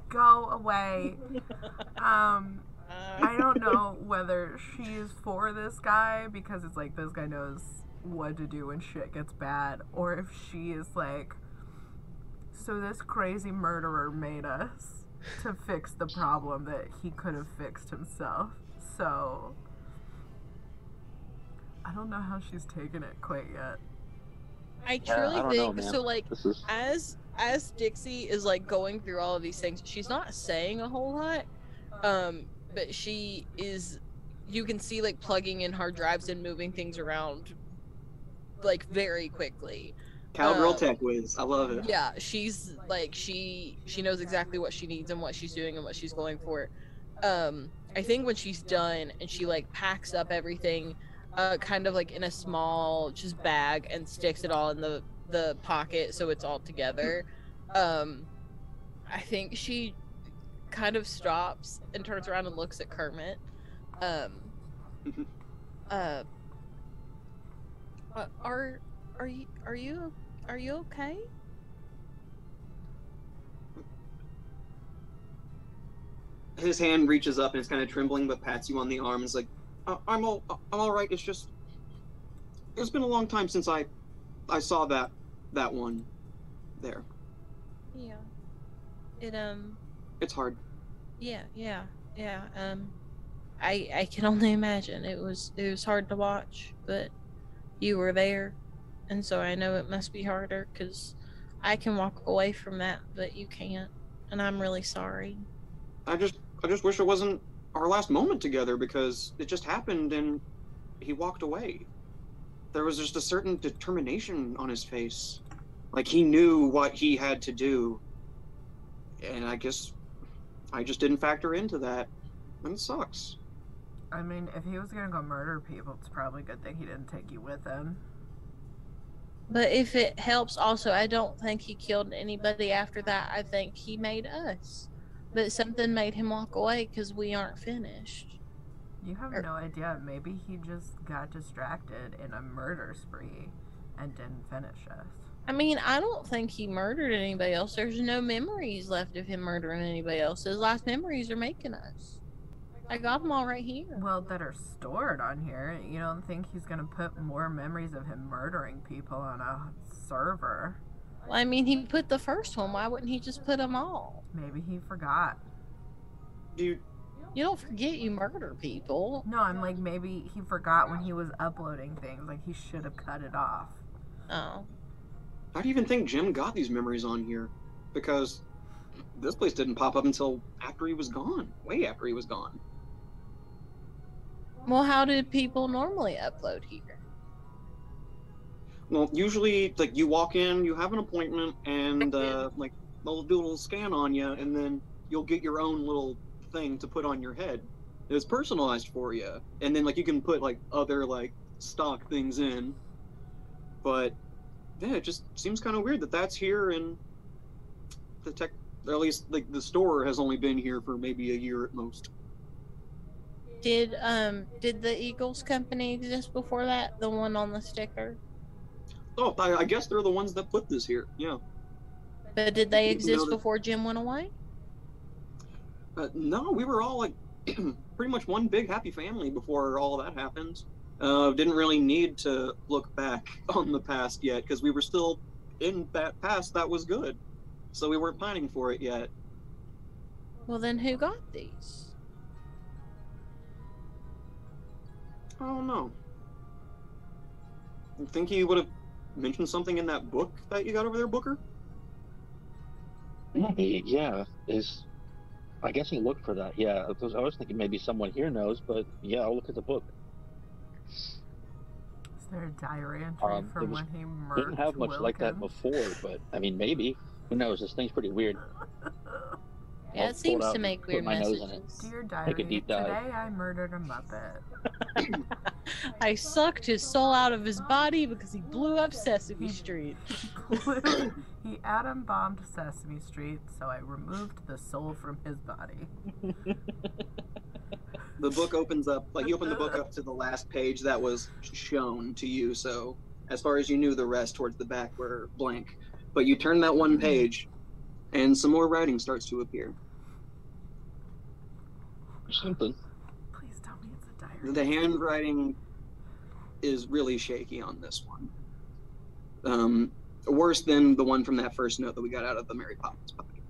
Go away. I don't know whether she's for this guy because it's like this guy knows what to do when shit gets bad, or if she is like, so this crazy murderer made us to fix the problem that he could have fixed himself. So I don't know how she's taken it quite yet. I Yeah, truly I don't think know, man. so. Like, This is as Dixie is like going through all of these things, she's not saying a whole lot, but she is. You can see like plugging in hard drives and moving things around, like very quickly. Cowgirl Tech Whiz. I love it. Yeah, she's like she knows exactly what she needs and what she's doing and what she's going for. I think when she's done and she like packs up everything, kind of like in a small just bag and sticks it all in the pocket so it's all together. I think she kind of stops and turns around and looks at Kermit. Are you okay? His hand reaches up and it's kind of trembling, but pats you on the arm. It's like, I'm all right. It's been a long time since I saw that one there. Yeah. It's hard. Yeah. I can only imagine. It was hard to watch, but you were there, and so I know it must be harder because I can walk away from that, but you can't, and I'm really sorry. I just wish it wasn't our last moment together because it just happened and he walked away. There was just a certain determination on his face. Like he knew what he had to do. And I guess I just didn't factor into that. And it sucks. I mean, if he was gonna go murder people, it's probably a good thing he didn't take you with him. But if it helps, also, I don't think he killed anybody after that. I think he made us. But something made him walk away because we aren't finished. You have no idea. Maybe he just got distracted in a murder spree and didn't finish us. I mean, I don't think he murdered anybody else. There's no memories left of him murdering anybody else. His last memories are making us. I got them all right here. Well, that are stored on here. You don't think he's gonna put more memories of him murdering people on a server? Well, I mean, he put the first one. Why wouldn't he just put them all? Maybe he forgot. Dude, You don't forget you murder people. No, I'm like, maybe he forgot when he was uploading things. Like, he should have cut it off. Oh. how do you even think Jim got these memories on here? Because this place didn't pop up until after he was gone. Way after he was gone. Well, how did people normally upload here? Well, usually, like, you walk in, you have an appointment, and, like, they'll do a little scan on you, and then you'll get your own little thing to put on your head. It's personalized for you. And then, like, you can put, like, other, like, stock things in. But, yeah, it just seems kind of weird that that's here, and the tech, or at least, like, the store has only been here for maybe a year at most. Did the Eagles company exist before that? The one on the sticker? Oh, I guess they're the ones that put this here, yeah. But did they Even though exist that- before Jim went away? No, we were all like pretty much one big happy family before all that happened. Didn't really need to look back on the past yet because we were still in that past that was good. So we weren't planning for it yet. Well, then who got these? I don't know. You think he would have mentioned something in that book that you got over there, Booker? Yeah, I guess he looked for that. Yeah, I was thinking maybe someone here knows, but yeah, I'll look at the book. Is there a diary entry from when he murdered Didn't have much like that before, but I mean, maybe. Who knows? This thing's pretty weird. Yeah, I'll it seems pull it out to and make put weird my nose messages. in it. Dear diary, Take a deep dive. today I murdered a Muppet. I sucked his soul out of his body because he blew up Sesame Street. He atom bombed Sesame Street, so I removed the soul from his body. The book opens up, like you open the book up to the last page that was shown to you, so as far as you knew, the rest towards the back were blank. But you turn that one page, and some more writing starts to appear. Something. Please tell me it's a diary. The handwriting is really shaky on this one. Worse than the one from that first note that we got out of the Mary Poppins pocket.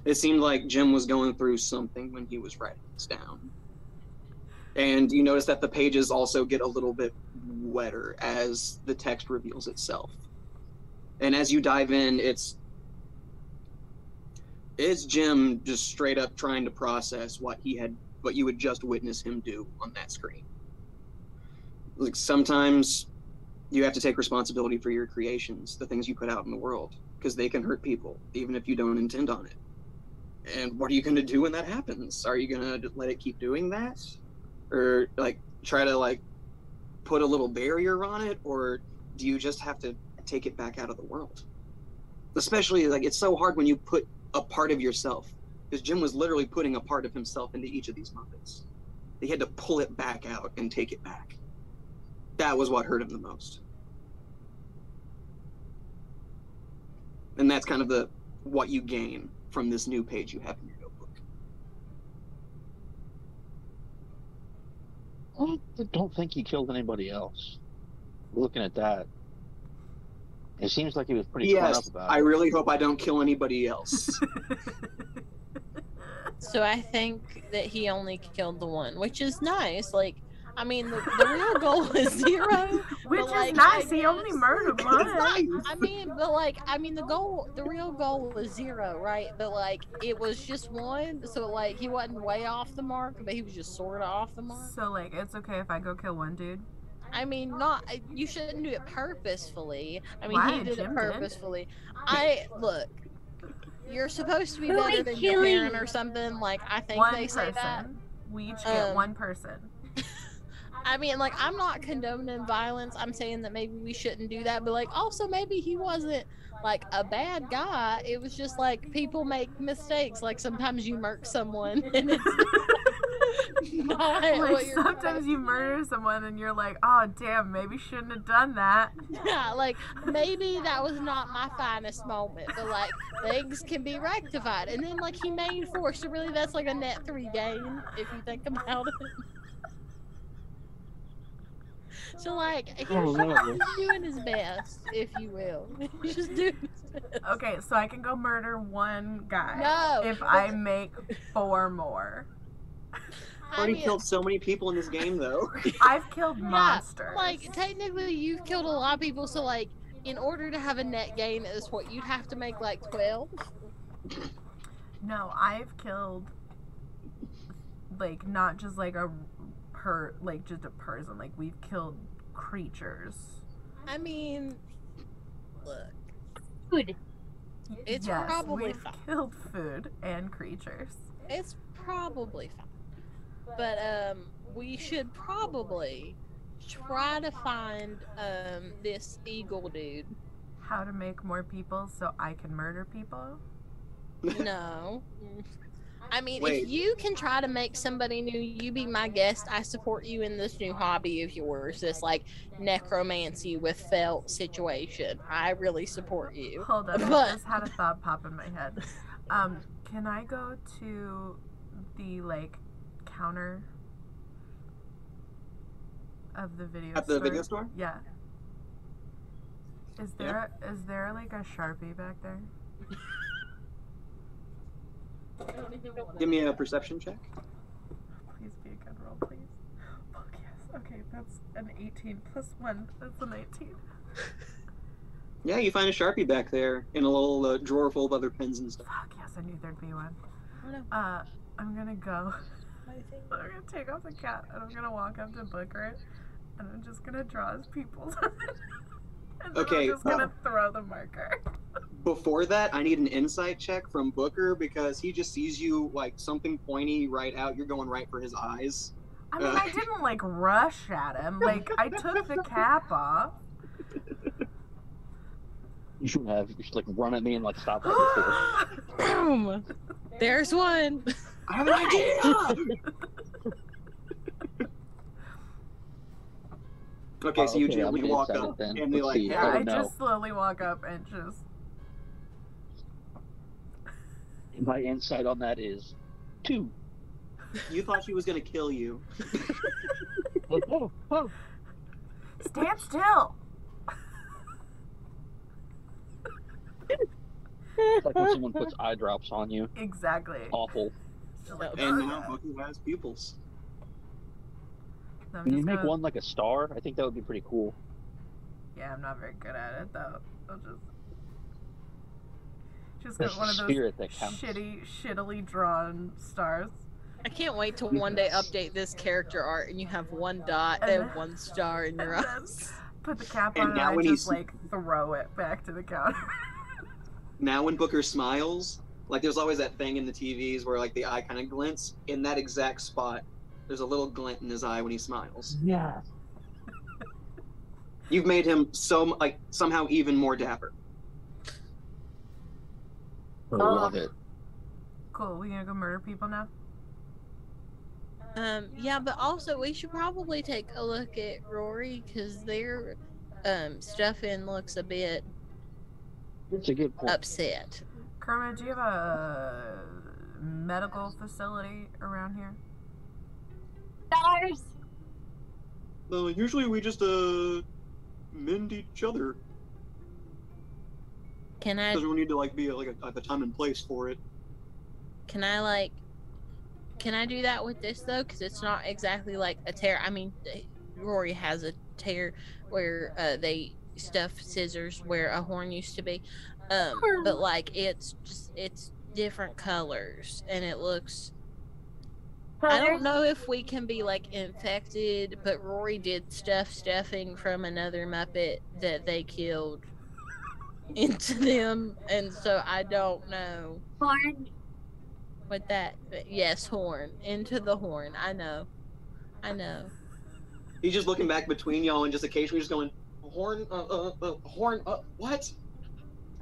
It seemed like Jim was going through something when he was writing this down. And you notice that the pages also get a little bit wetter as the text reveals itself. And as you dive in, it's Jim just straight up trying to process what you had just witnessed him do on that screen. Like, sometimes you have to take responsibility for your creations, the things you put out in the world, because they can hurt people, even if you don't intend on it. And what are you going to do when that happens? Are you going to let it keep doing that? Or, like, try to, like, put a little barrier on it? Or do you just have to take it back out of the world? Especially, like, it's so hard when you put a part of yourself, because Jim was literally putting a part of himself into each of these Muppets. He had to pull it back out and take it back. That was what hurt him the most. And that's kind of what you gain from this new page you have in your notebook. I don't think he killed anybody else. Looking at that, it seems like he was pretty torn up about it. I really hope I don't kill anybody else. So I think that he only killed the one, which is nice. Like, I mean, the real goal is 0. Which but, is like, nice. He only murdered one. I mean, the real goal was 0, right? But like, it was just 1, so like, he wasn't way off the mark, but he was just sort of off the mark. So like, it's okay if I go kill one dude? I mean, you shouldn't do it purposefully. I mean, Why? he did Jim it did? purposefully. Look, you're supposed to be Who better is than your killing? parent or something. Like, I think One they say that. person. We each get Um, one person. I mean, like, I'm not condoning violence. I'm saying that maybe we shouldn't do that, but like, also maybe he wasn't like a bad guy. It was just like people make mistakes. Like sometimes you murk someone and it's not Like what you're sometimes you murder someone and you're like, oh damn, maybe shouldn't have done that. Yeah, like maybe that was not my finest moment, but like things can be rectified. And then like he made 4, so really that's like a net 3 gain if you think about it. So like he's doing his best, if you will. He's just doing his best. Okay, so I can go murder one guy. No, If but- I make 4 more. I've already killed so many people in this game, though. I've killed yeah, monsters. like technically you've killed a lot of people, so like in order to have a net gain is what you'd have to make like 12. No, I've killed like not just like just a person. Like we've killed creatures. I mean, look, Good. It's yes, probably we've fine. killed food and creatures. it's probably fine. But we should probably try to find this eagle dude. How to make more people so I can murder people? No. I mean, Wait. if you can try to make somebody new, you be my guest. I support you in this new hobby of yours, this like necromancy with felt situation. I really support you. Hold on, I But- just had a thought pop in my head. Can I go to the like counter of the video At the video store? Yeah. Is there like a Sharpie back there? Give me a perception check. Please be a good roll, please. Fuck yes. Okay, that's an 18 plus 1. That's a 19. Yeah, you find a Sharpie back there in a little drawer full of other pens and stuff. Fuck, yes, I knew there'd be one. Oh no. I'm gonna go. My thing. I'm gonna take off the cat and I'm gonna walk up to Booker and I'm just gonna draw his pupils. And then Okay, I'm just gonna throw the marker. Before that, I need an insight check from Booker because he just sees you like something pointy right out. You're going right for his eyes. I mean, I didn't like rush at him. Like, I took the cap off. You should have. You should like run at me and like stop right before. Boom! There's one. I have an idea. Okay, so you okay, gently I'm walk inside up it then. and they Let's like, see. Yeah, Oh, I no. just slowly walk up and just. My insight on that is 2. you thought she was gonna kill you. Oh. Stand still! It's like when someone puts eye drops on you. Exactly. Awful. Just like, And now Booker has pupils. I'm Can you just make gonna- one like a star? I think that would be pretty cool. Yeah, I'm not very good at it though. I'll just That's get one of the those spirit that counts. shittily drawn stars. I can't wait till one day update this character art and you have one dot and one star in your And then eyes. put the cap And on and now I when just he's- like throw it back to the counter. Now when Booker smiles, like there's always that thing in the TVs where like the eye kind of glints. In that exact spot, there's a little glint in his eye when he smiles. Yeah. You've made him somehow even more dapper. I love it. Cool, we gonna go murder people now? Yeah, but also we should probably take a look at Rory because their stuffing looks a bit That's a good point. upset. Kermit, do you have a medical facility around here? Dollars. Usually we just mend each other. Can I Doesn't need to like be like a time and place for it. can I do that with this though? Because it's not exactly like a tear. I mean, Rory has a tear where they stuff scissors where a horn used to be, but like it's different colors and it looks. I don't know if we can be like infected, but Rory did stuffing from another Muppet that they killed into them, and so I don't know Horn. what that. Yes, horn into the horn. I know. He's just looking back between y'all and just occasionally just going, horn, what?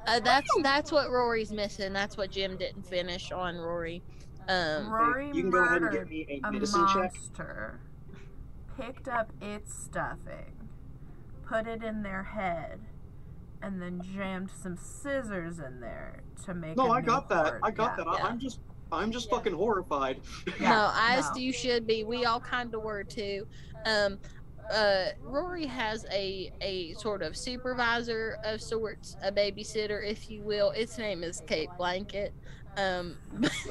That's what Rory's missing. That's what Jim didn't finish on Rory. Rory You can go ahead and murdered give me a a medicine check. monster, picked up its stuffing, put it in their head, and then jammed some scissors in there to make No, a I new got that. horn. I got Yeah. that. yeah. I'm just fucking horrified. Yeah, No, as no. you should be. We all kind of were too. Rory has a sort of supervisor of sorts, a babysitter, if you will. Its name is Kate Blanket. He Not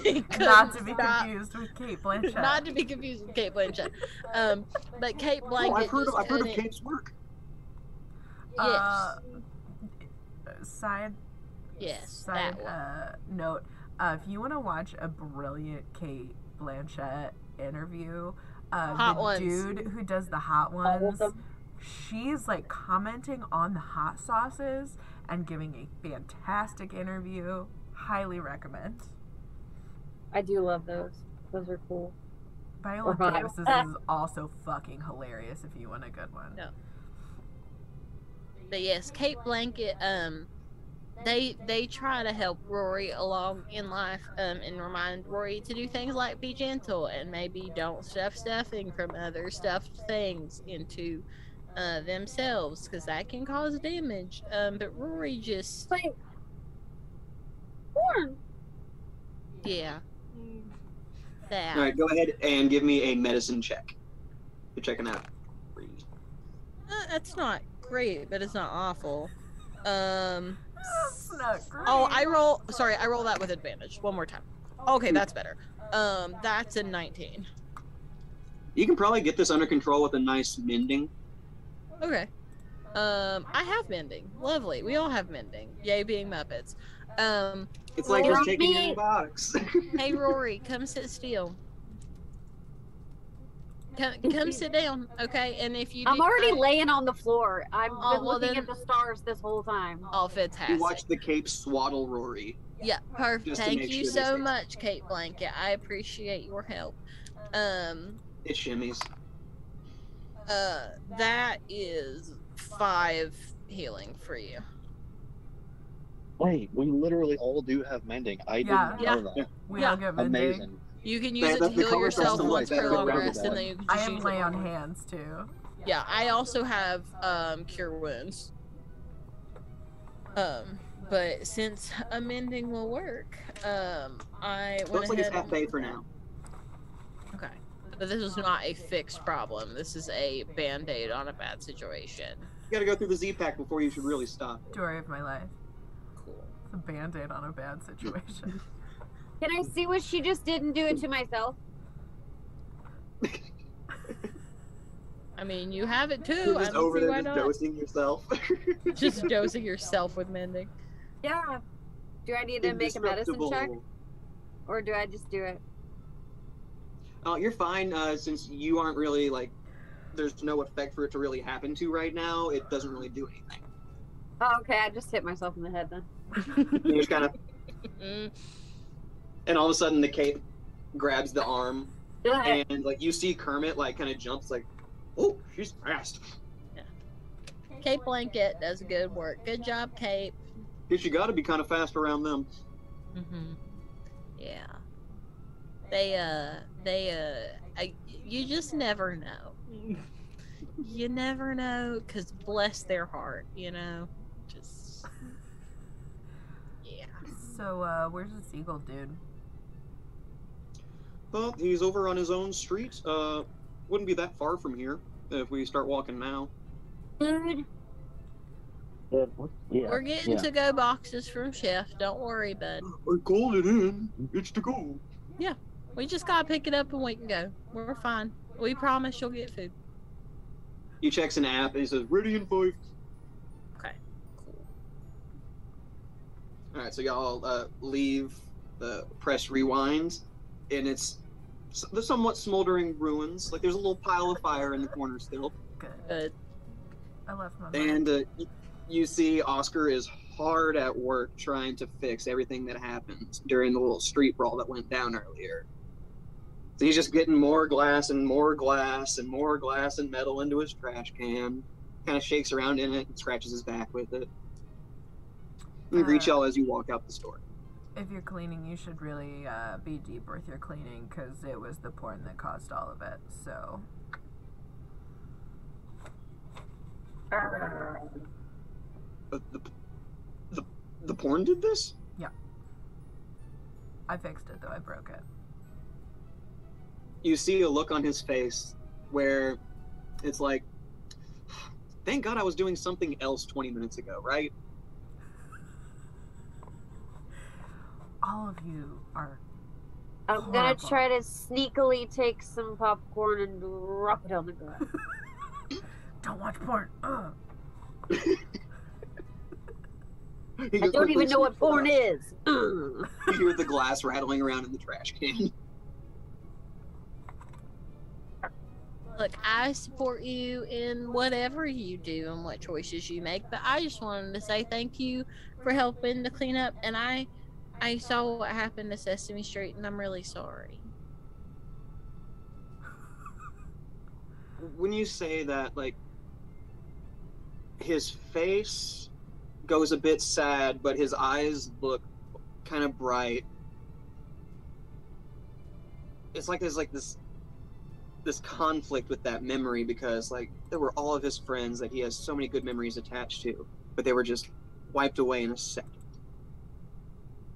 to couldn't be stop- confused with Kate Blanchett. Not to be confused with Kate Blanchett. But Kate Oh, Blanket. I've heard just of couldn't- Kate's work. Yes. Side Yes. That side one. note: if you want to watch a brilliant Kate Blanchett interview, Hot the Ones. dude who does the hot All of ones, them. she's like commenting on the hot sauces and giving a fantastic interview. Highly recommend. I do love those. Those are cool. Viola Or hot. Davis is also fucking hilarious if you want a good one. No. But yes, Kate Blanket, they try to help Rory along in life, and remind Rory to do things like be gentle and maybe don't stuff stuffing from other stuffed things into themselves, because that can cause damage. But Rory just, Wait. Horn. yeah. That. All right, go ahead and give me a medicine check. You're checking out. That's not great, but it's not awful. That's not great. Oh, I roll that with advantage. One more time. Okay, that's better. That's a 19. You can probably get this under control with a nice mending. Okay. I have mending. Lovely. We all have mending. Yay, being Muppets. It's like Well, just taking me- antibiotics. Hey Rory, come sit still. Come sit down, okay? And if you, I'm already laying on the floor. I've Oh, been well looking then- at the stars this whole time. Oh, fantastic. You watch the cape swaddle Rory. Yeah, perfect. Just to Thank make you sure they so stay much, Kate Blanket. I appreciate your help. It shimmies. That is 5 healing for you. Wait, we literally all do have mending. I Yeah. didn't know that. We Yeah. all get mending. Amazing. You can Yeah, use it to that's the heal color yourself custom once like per that. long Go rest, with and that. then you can I just have use lay it. on hands too. Yeah, I also have cure wounds. But since amending will work, I went Looks like it's ahead. half paid for now. Okay, but this is not a fixed problem. This is a band-aid on a bad situation. You gotta go through the Z-Pack before you should really stop. Story of my life. Cool. It's a band-aid on a bad situation. Can I see what she just did and do it to myself? I mean, you have it too. You're I just don't over see there why just not. dosing yourself. Just dosing yourself with mending. Yeah. Do I need to make a medicine check? Indestructible. Or do I just do it? You're fine, since you aren't really, like, there's no effect for it to really happen to right now. It doesn't really do anything. Oh, okay. I just hit myself in the head then. You just kind of, Mm, and all of a sudden the cape grabs the arm, and, like, you see Kermit, like, kind of jumps, like, oh, she's fast. Cape Blanket does good work. Good job, Cape. Guess you gotta be kind of fast around them. Yeah. You just never know. You never know, because bless their heart, you know? Just. Yeah. So, where's the seagull dude? Well, he's over on his own street. Wouldn't be that far from here if we start walking now. Dude. Yeah. We're getting to-go boxes from Chef. Don't worry, bud. I called it in. It's to go. We just gotta pick it up and we can go. We're fine. We promise you'll get food. He checks an app and he says, ready in 5. Okay. Cool. Alright, so y'all leave the press rewind, and it's the somewhat smoldering ruins. Like, there's a little pile of fire in the corner still. Good. Good. I left my And you see Oscar is hard at work trying to fix everything that happened during the little street brawl that went down earlier. So he's just getting more glass and more glass and more glass and metal into his trash can. Kind of shakes around in it and scratches his back with it. And greets y'all as you walk out the store. If you're cleaning, you should really be deep with your cleaning, because it was the porn that caused all of it. So, The porn did this? I fixed it, though I broke it. You see a look on his face where it's like, thank God I was doing something else 20 minutes ago, right? All of you are. I'm gonna horrible. try to sneakily take some popcorn and drop it on the ground. Don't watch porn. Ugh. I don't even know what porn is. You hear the glass rattling around in the trash can. Look, I support you in whatever you do and what choices you make, but I just wanted to say thank you for helping to clean up. And I saw what happened to Sesame Street, and I'm really sorry. When you say that, like, his face goes a bit sad, but his eyes look kind of bright. It's like there's like this conflict with that memory, because like there were all of his friends that he has so many good memories attached to, but they were just wiped away in a second.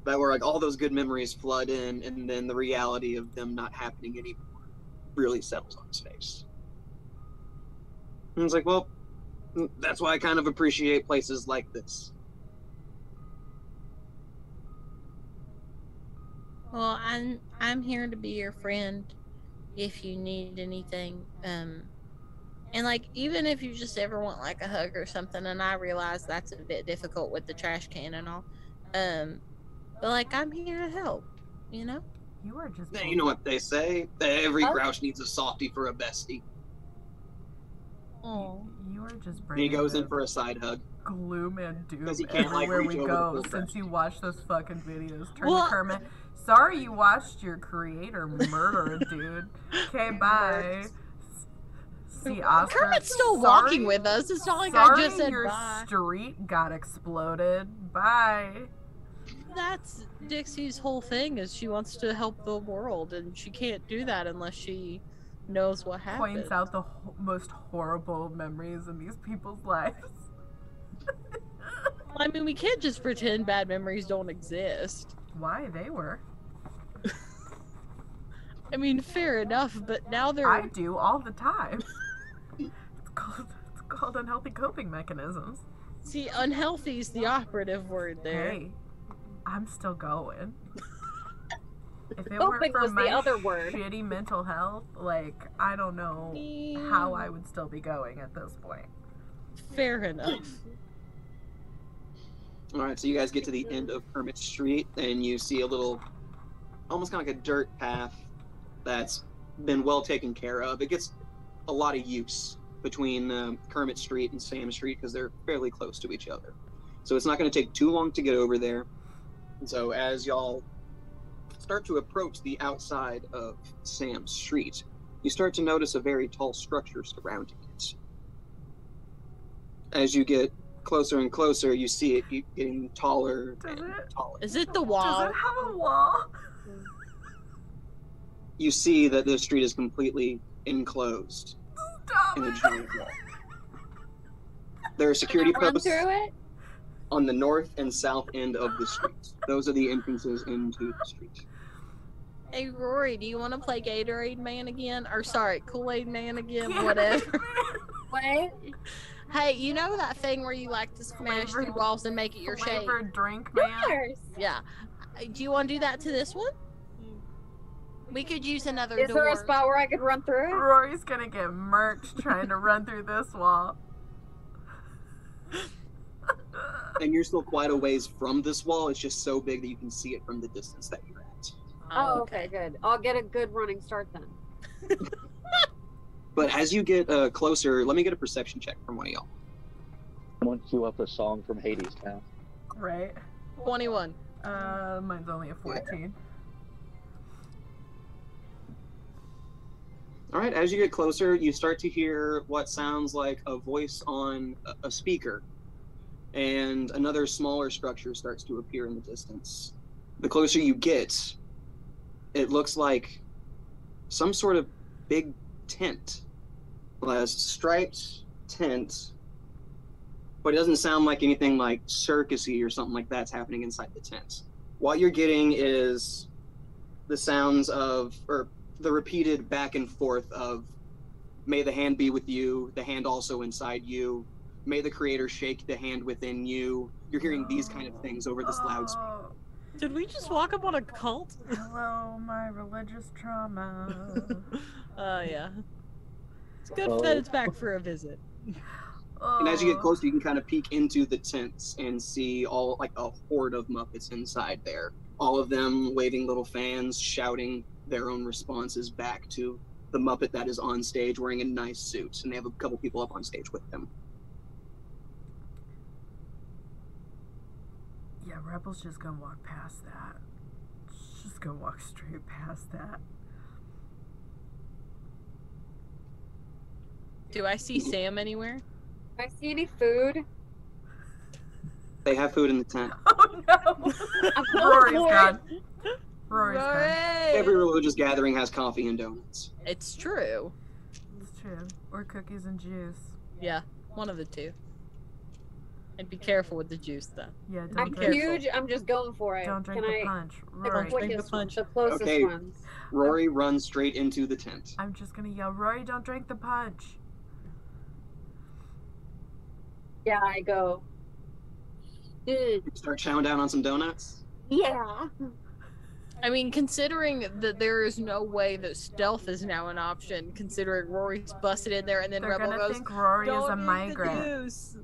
That were like all those good memories flood in, and then the reality of them not happening anymore really settles on his face. And it's like, well, that's why I kind of appreciate places like this. Well, I'm here to be your friend, if you need anything. And like, even if you just ever want like a hug or something, and I realize that's a bit difficult with the trash can and all. But like, I'm here to help, you know? You are just. You know what they say? Every Oh. grouch needs a softie for a bestie. Oh. You are just And bringing he goes in the for a side hug. gloom and doom 'Cause he can't, like, everywhere reach we over to go pull since fresh. you watched those fucking videos. Turn Well- to Kermit. Sorry you watched your creator murder a dude. Okay, bye. See, Oscar. Kermit's still sorry- walking with us. It's not like sorry I just said your bye. street got exploded. Bye. That's Dixie's whole thing, is she wants to help the world, and she can't do that unless she knows what happened. Points out the most horrible memories in these people's lives. I mean, we can't just pretend bad memories don't exist. Why they were. I mean, fair enough, but now they're... I do all the time. It's called unhealthy coping mechanisms. See, unhealthy is the operative word there. Hey, I'm still going. If it Coping weren't for was the my other word. shitty mental health, like, I don't know how I would still be going at this point. Fair enough. All right, so you guys get to the end of Kermit Street, and you see a little, almost kind of like a dirt path that's been well taken care of. It gets a lot of use between Kermit Street and Sam Street because they're fairly close to each other. So it's not going to take too long to get over there. And so as y'all start to approach the outside of Sam Street, you start to notice a very tall structure surrounding it. As you get closer and closer, you see it getting taller Does and it? taller. Is it the Does wall? it have a wall? You see that the street is completely enclosed Stop in a it. giant wall. There are security Run posts through it. on the north and south end of the street. Those are the entrances into the street. Hey, Rory, do you want to play Gatorade Man again? Or, sorry, Kool-Aid Man again? Whatever. Wait. Hey, you know that thing where you like to smash Flavored- through walls and make it your shape? Flavored drink, man. Yours. Yeah. Do you want to do that to this one? We could use another Is door. there a spot where I could run through it? Rory's gonna get murked trying to run through this wall. And you're still quite a ways from this wall. It's just so big that you can see it from the distance that you're at. Oh, okay, good. I'll get a good running start then. But as you get closer, let me get a perception check from one of y'all. I want you up a song from Hades Town. Right? 21. Mine's only a 14. All right, as you get closer, you start to hear what sounds like a voice on a speaker, and another smaller structure starts to appear in the distance. The closer you get, it looks like some sort of big tent, a striped tent, but it doesn't sound like anything like circusy or something like that's happening inside the tent. What you're getting is the sounds of, or the repeated back and forth of, may the hand be with you, the hand also inside you, may the creator shake the hand within you. You're hearing these kind of things over this loudspeaker. Oh, Did we just walk up on a cult? hello, my religious trauma. Yeah. It's good Oh. that it's back for a visit. And as you get Oh. closer, you can kind of peek into the tents and see all, like, a horde of Muppets inside there. All of them waving little fans, shouting their own responses back to the Muppet that is on stage wearing a nice suit. And they have a couple people up on stage with them. Yeah, Rebel's just gonna walk past that. Just gonna walk straight past that. Do I see Sam anywhere? Do I see any food? They have food in the tent. Oh no! I'm Rory's going for gone. it. Rory's gone. Every religious gathering has coffee and donuts. It's true. It's true. Or cookies and juice. Yeah, one of the two. And be careful with the juice, though. Yeah, don't I'm drink. huge. I'm just going for it. Don't drink Can the I? punch. The Rory. Don't drink the quickest punch. ones, the closest Okay. ones. Rory runs straight into the tent. I'm just gonna yell, Rory, don't drink the punch. Yeah, I go. You start chowing down on some donuts. Yeah. I mean, considering that there is no way that stealth is now an option, considering Rory's busted in there and then They're Rebel gonna goes, think Rory is "Don't a eat the migrant. juice."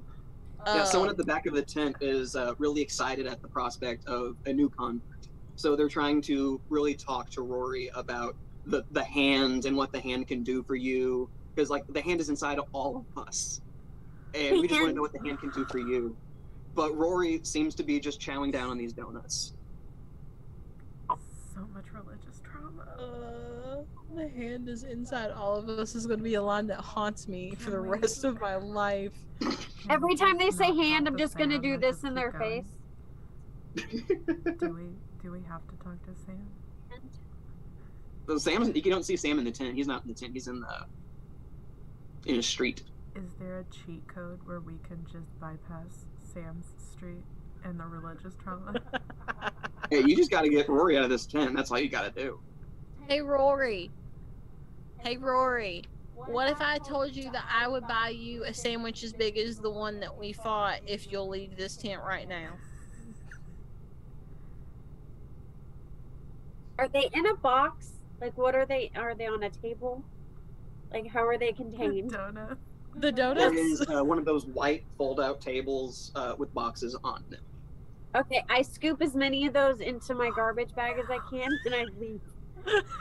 Yeah, someone Um, at the back of the tent is really excited at the prospect of a new convert. So they're trying to really talk to Rory about the hand and what the hand can do for you. Because, like, the hand is inside of all of us. And we just want to know what the hand can do for you. But Rory seems to be just chowing down on these donuts. So much religious trauma. the hand is inside all of us is going to be a line that haunts me for the rest of my life. Every time they say Not hand, talk I'm to just gonna Sam do and this just in keep their going? face. Do we have to talk to Sam? So Sam's, you don't see Sam in the tent. He's not in the tent. He's in a street. Is there a cheat code where we can just bypass Sam's street and the religious trauma? Hey, you just got to get Rory out of this tent. That's all you got to do. Hey, Rory. Hey, Rory. What if I told you that I would buy you a sandwich as big as the one that we fought if you'll leave this tent right now? Are they in a box? Like, what are they? Are they on a table? Like, how are they contained? Donut. The There donuts? is one of those white fold-out tables with boxes on them. Okay, I scoop as many of those into my garbage bag as I can, and I leave.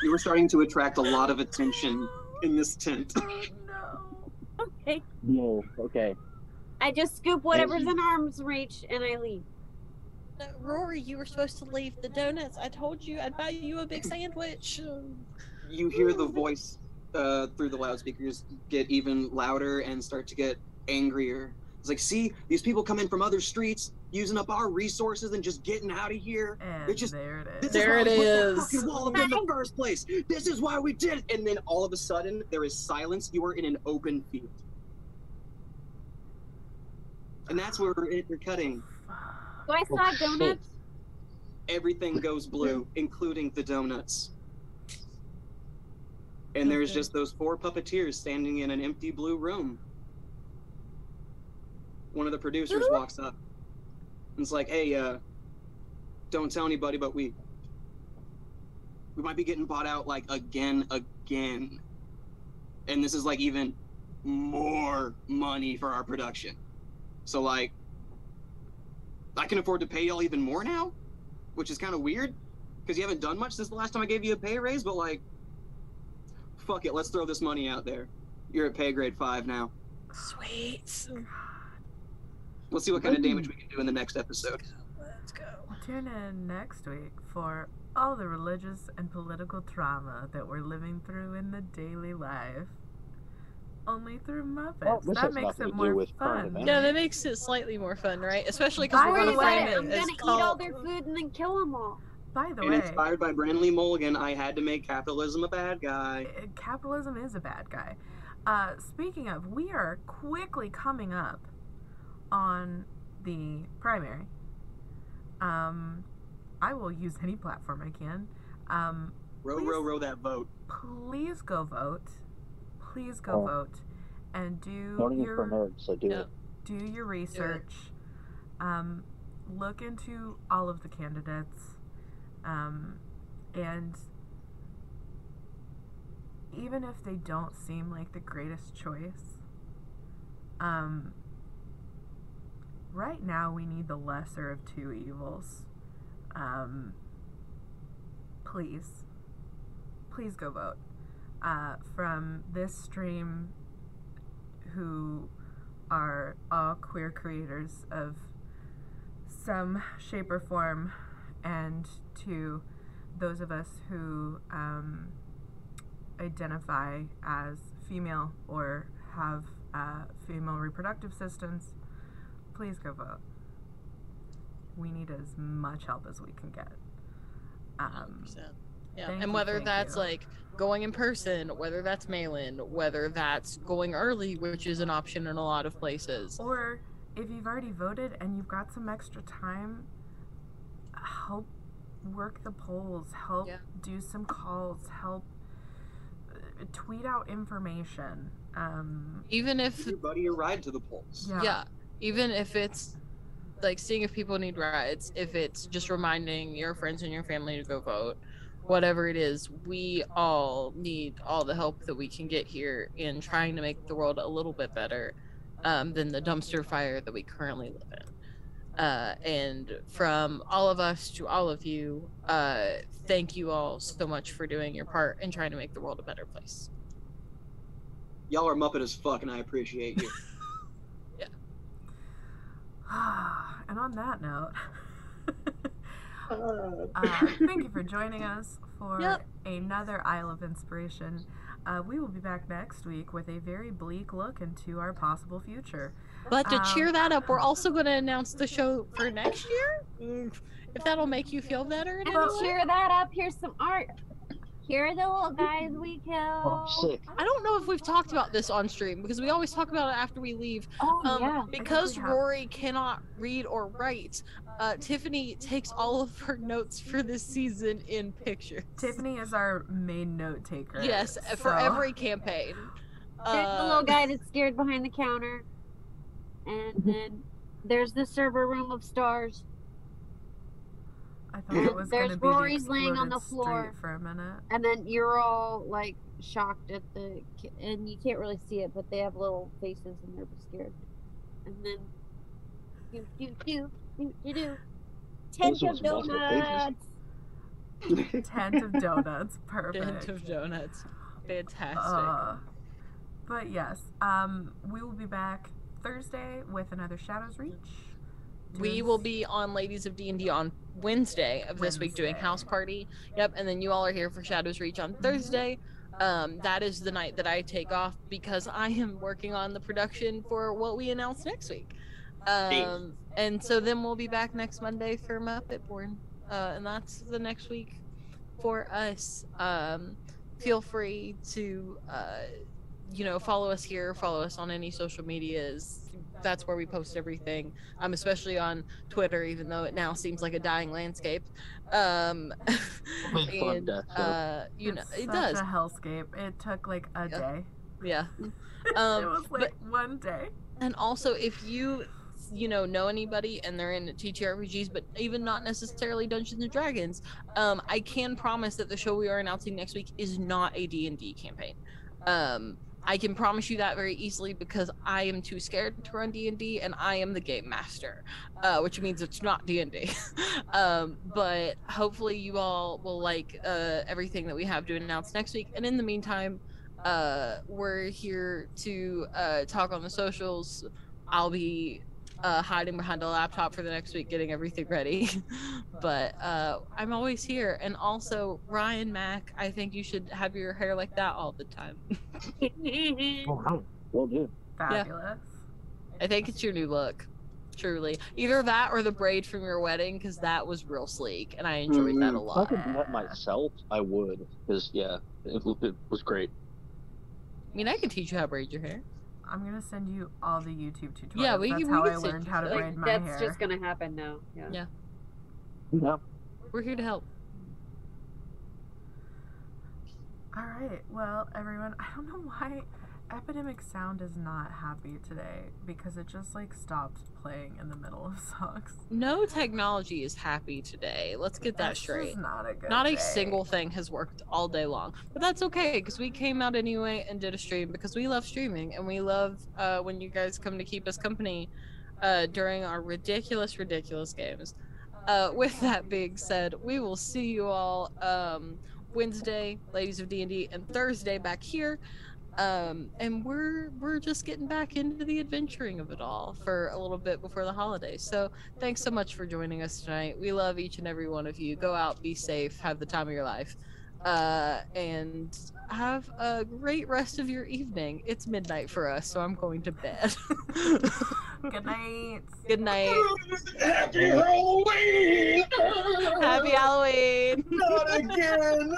You were starting to attract a lot of attention in this tent. Oh no. Okay, No, okay. I just scoop whatever's in arm's reach, and I leave. No, Rory, you were supposed to leave the donuts. I told you I'd buy you a big sandwich. You hear the voice through the loudspeakers get even louder and start to get angrier. It's like, see, these people come in from other streets, using up our resources and just getting out of here. And They're just, there it this is. There is why it we put that is. fucking wall up in the first place. This is why we did it. And then all of a sudden, there is silence. You are in an open field. And that's where we're cutting. So I saw donuts. Everything goes blue, including the donuts. And there's just those 4 puppeteers standing in an empty blue room. One of the producers walks up and it's like, hey, don't tell anybody, but we might be getting bought out, like, again. And this is, like, even more money for our production. So, like, I can afford to pay y'all even more now, which is kind of weird because you haven't done much since the last time I gave you a pay raise, but, like, fuck it, let's throw this money out there. You're at pay grade 5 now. Sweet. Let's see what kind of damage we can do in the next episode. Let's go. Tune in next week for all the religious and political trauma that we're living through in the daily life. Only through Muppets. Well, this that has makes nothing it to do more with current fun. events. Yeah, that makes it slightly more fun, right? Especially because By we're the going to way, frame I'm it gonna as eat all cult. their food and then kill them all. By the And way, inspired by Brandley Mulligan, I had to make capitalism a bad guy. capitalism is a bad guy. Speaking of, we are quickly coming up on the primary. I will use any platform I can. Row that vote. Please go vote. Please go Oh. vote. And do Voting is for your nerds, so do Yeah. it. do your research. Look into all of the candidates. And even if they don't seem like the greatest choice, right now we need the lesser of 2 evils. Please go vote. From this stream, who are all queer creators of some shape or form, and to those of us who identify as female or have female reproductive systems, please go vote. We need as much help as we can get. 100%. Yeah, Thank and you, whether thank that's you. like going in person, whether that's mail-in, whether that's going early, which is an option in a lot of places. Or if you've already voted and you've got some extra time, help work the polls, help Yeah. do some calls, help tweet out information. Even if Give your buddy a ride to the polls. Yeah. yeah, even if it's like seeing if people need rides, if it's just reminding your friends and your family to go vote, whatever it is, we all need all the help that we can get here in trying to make the world a little bit better than the dumpster fire that we currently live in. And from all of us to all of you, thank you all so much for doing your part in trying to make the world a better place. Y'all are Muppet as fuck, and I appreciate you. And on that note, thank you for joining us for another Isle of Inspiration. We will be back next week with a very bleak look into our possible future. But to cheer that up, we're also going to announce the show for next year. If that'll make you feel better. And to cheer that up, here's some art. Here are the little guys we killed. Oh, sick. I don't know if we've talked about this on stream because we always talk about it after we leave. Oh, yeah. Because Rory cannot read or write, Tiffany takes all of her notes for this season in pictures. Tiffany is our main note taker. Yes, for every campaign. There's the little guy that's scared behind the counter. And then there's the server room of stars. I thought it was There's gonna be Rory's the laying on the exploded floor street for a minute. And then you're all like shocked at and you can't really see it, but they have little faces and they're scared. And then tent of donuts. Tent of donuts, perfect. Tent of donuts, fantastic. But yes, we will be back Thursday with another Shadows Reach. We will be on Ladies of D&D on Wednesday of this week doing House Party. Yep, and then you all are here for Shadows Reach on Thursday. That is the night that I take off because I am working on the production for what we announce next week. And so then we'll be back next Monday for Muppet Born. And that's the next week for us. Feel free to, follow us here, follow us on any social medias. That's where we post everything. Especially on Twitter, even though it now seems like a dying landscape. It does. A hellscape. It took like a day. Yeah. It was like one day. And also, if you know anybody and they're in TTRPGs, but even not necessarily Dungeons and Dragons, I can promise that the show we are announcing next week is not a D&D campaign. I can promise you that very easily because I am too scared to run D&D and I am the game master, which means it's not D&D. But hopefully you all will like everything that we have to announce next week. And in the meantime, we're here to talk on the socials. I'll be hiding behind a laptop for the next week getting everything ready. But I'm always here. And also, Ryan Mack, I think you should have your hair like that all the time. Oh, well, dude. Fabulous. Yeah. I think it's your new look. Truly. Either that or the braid from your wedding, because that was real sleek, and I enjoyed that a If I lot. could do that myself, I would. Because, it was great. I mean, I can teach you how to braid your hair. I'm gonna send you all the YouTube tutorials. Yeah, That's how I learned how to braid my hair. That's just gonna happen now. Yeah. Yeah. We're here to help. Alright, well, everyone, I don't know why Epidemic Sound is not happy today, because it just, stopped playing in the middle of songs. No technology is happy today. Let's get that That's straight. just not a good Not day. a single thing has worked all day long. But that's okay, because we came out anyway and did a stream, because we love streaming, and we love when you guys come to keep us company during our ridiculous games. With that being said, we will see you all Wednesday, Ladies of D&D, and Thursday back here. And we're just getting back into the adventuring of it all for a little bit before the holidays. So thanks so much for joining us tonight. We love each and every one of you. Go out, be safe, have the time of your life, and have a great rest of your evening. It's midnight for us, so I'm going to bed. Good night. Good night. Happy Halloween! Happy Halloween! Not again!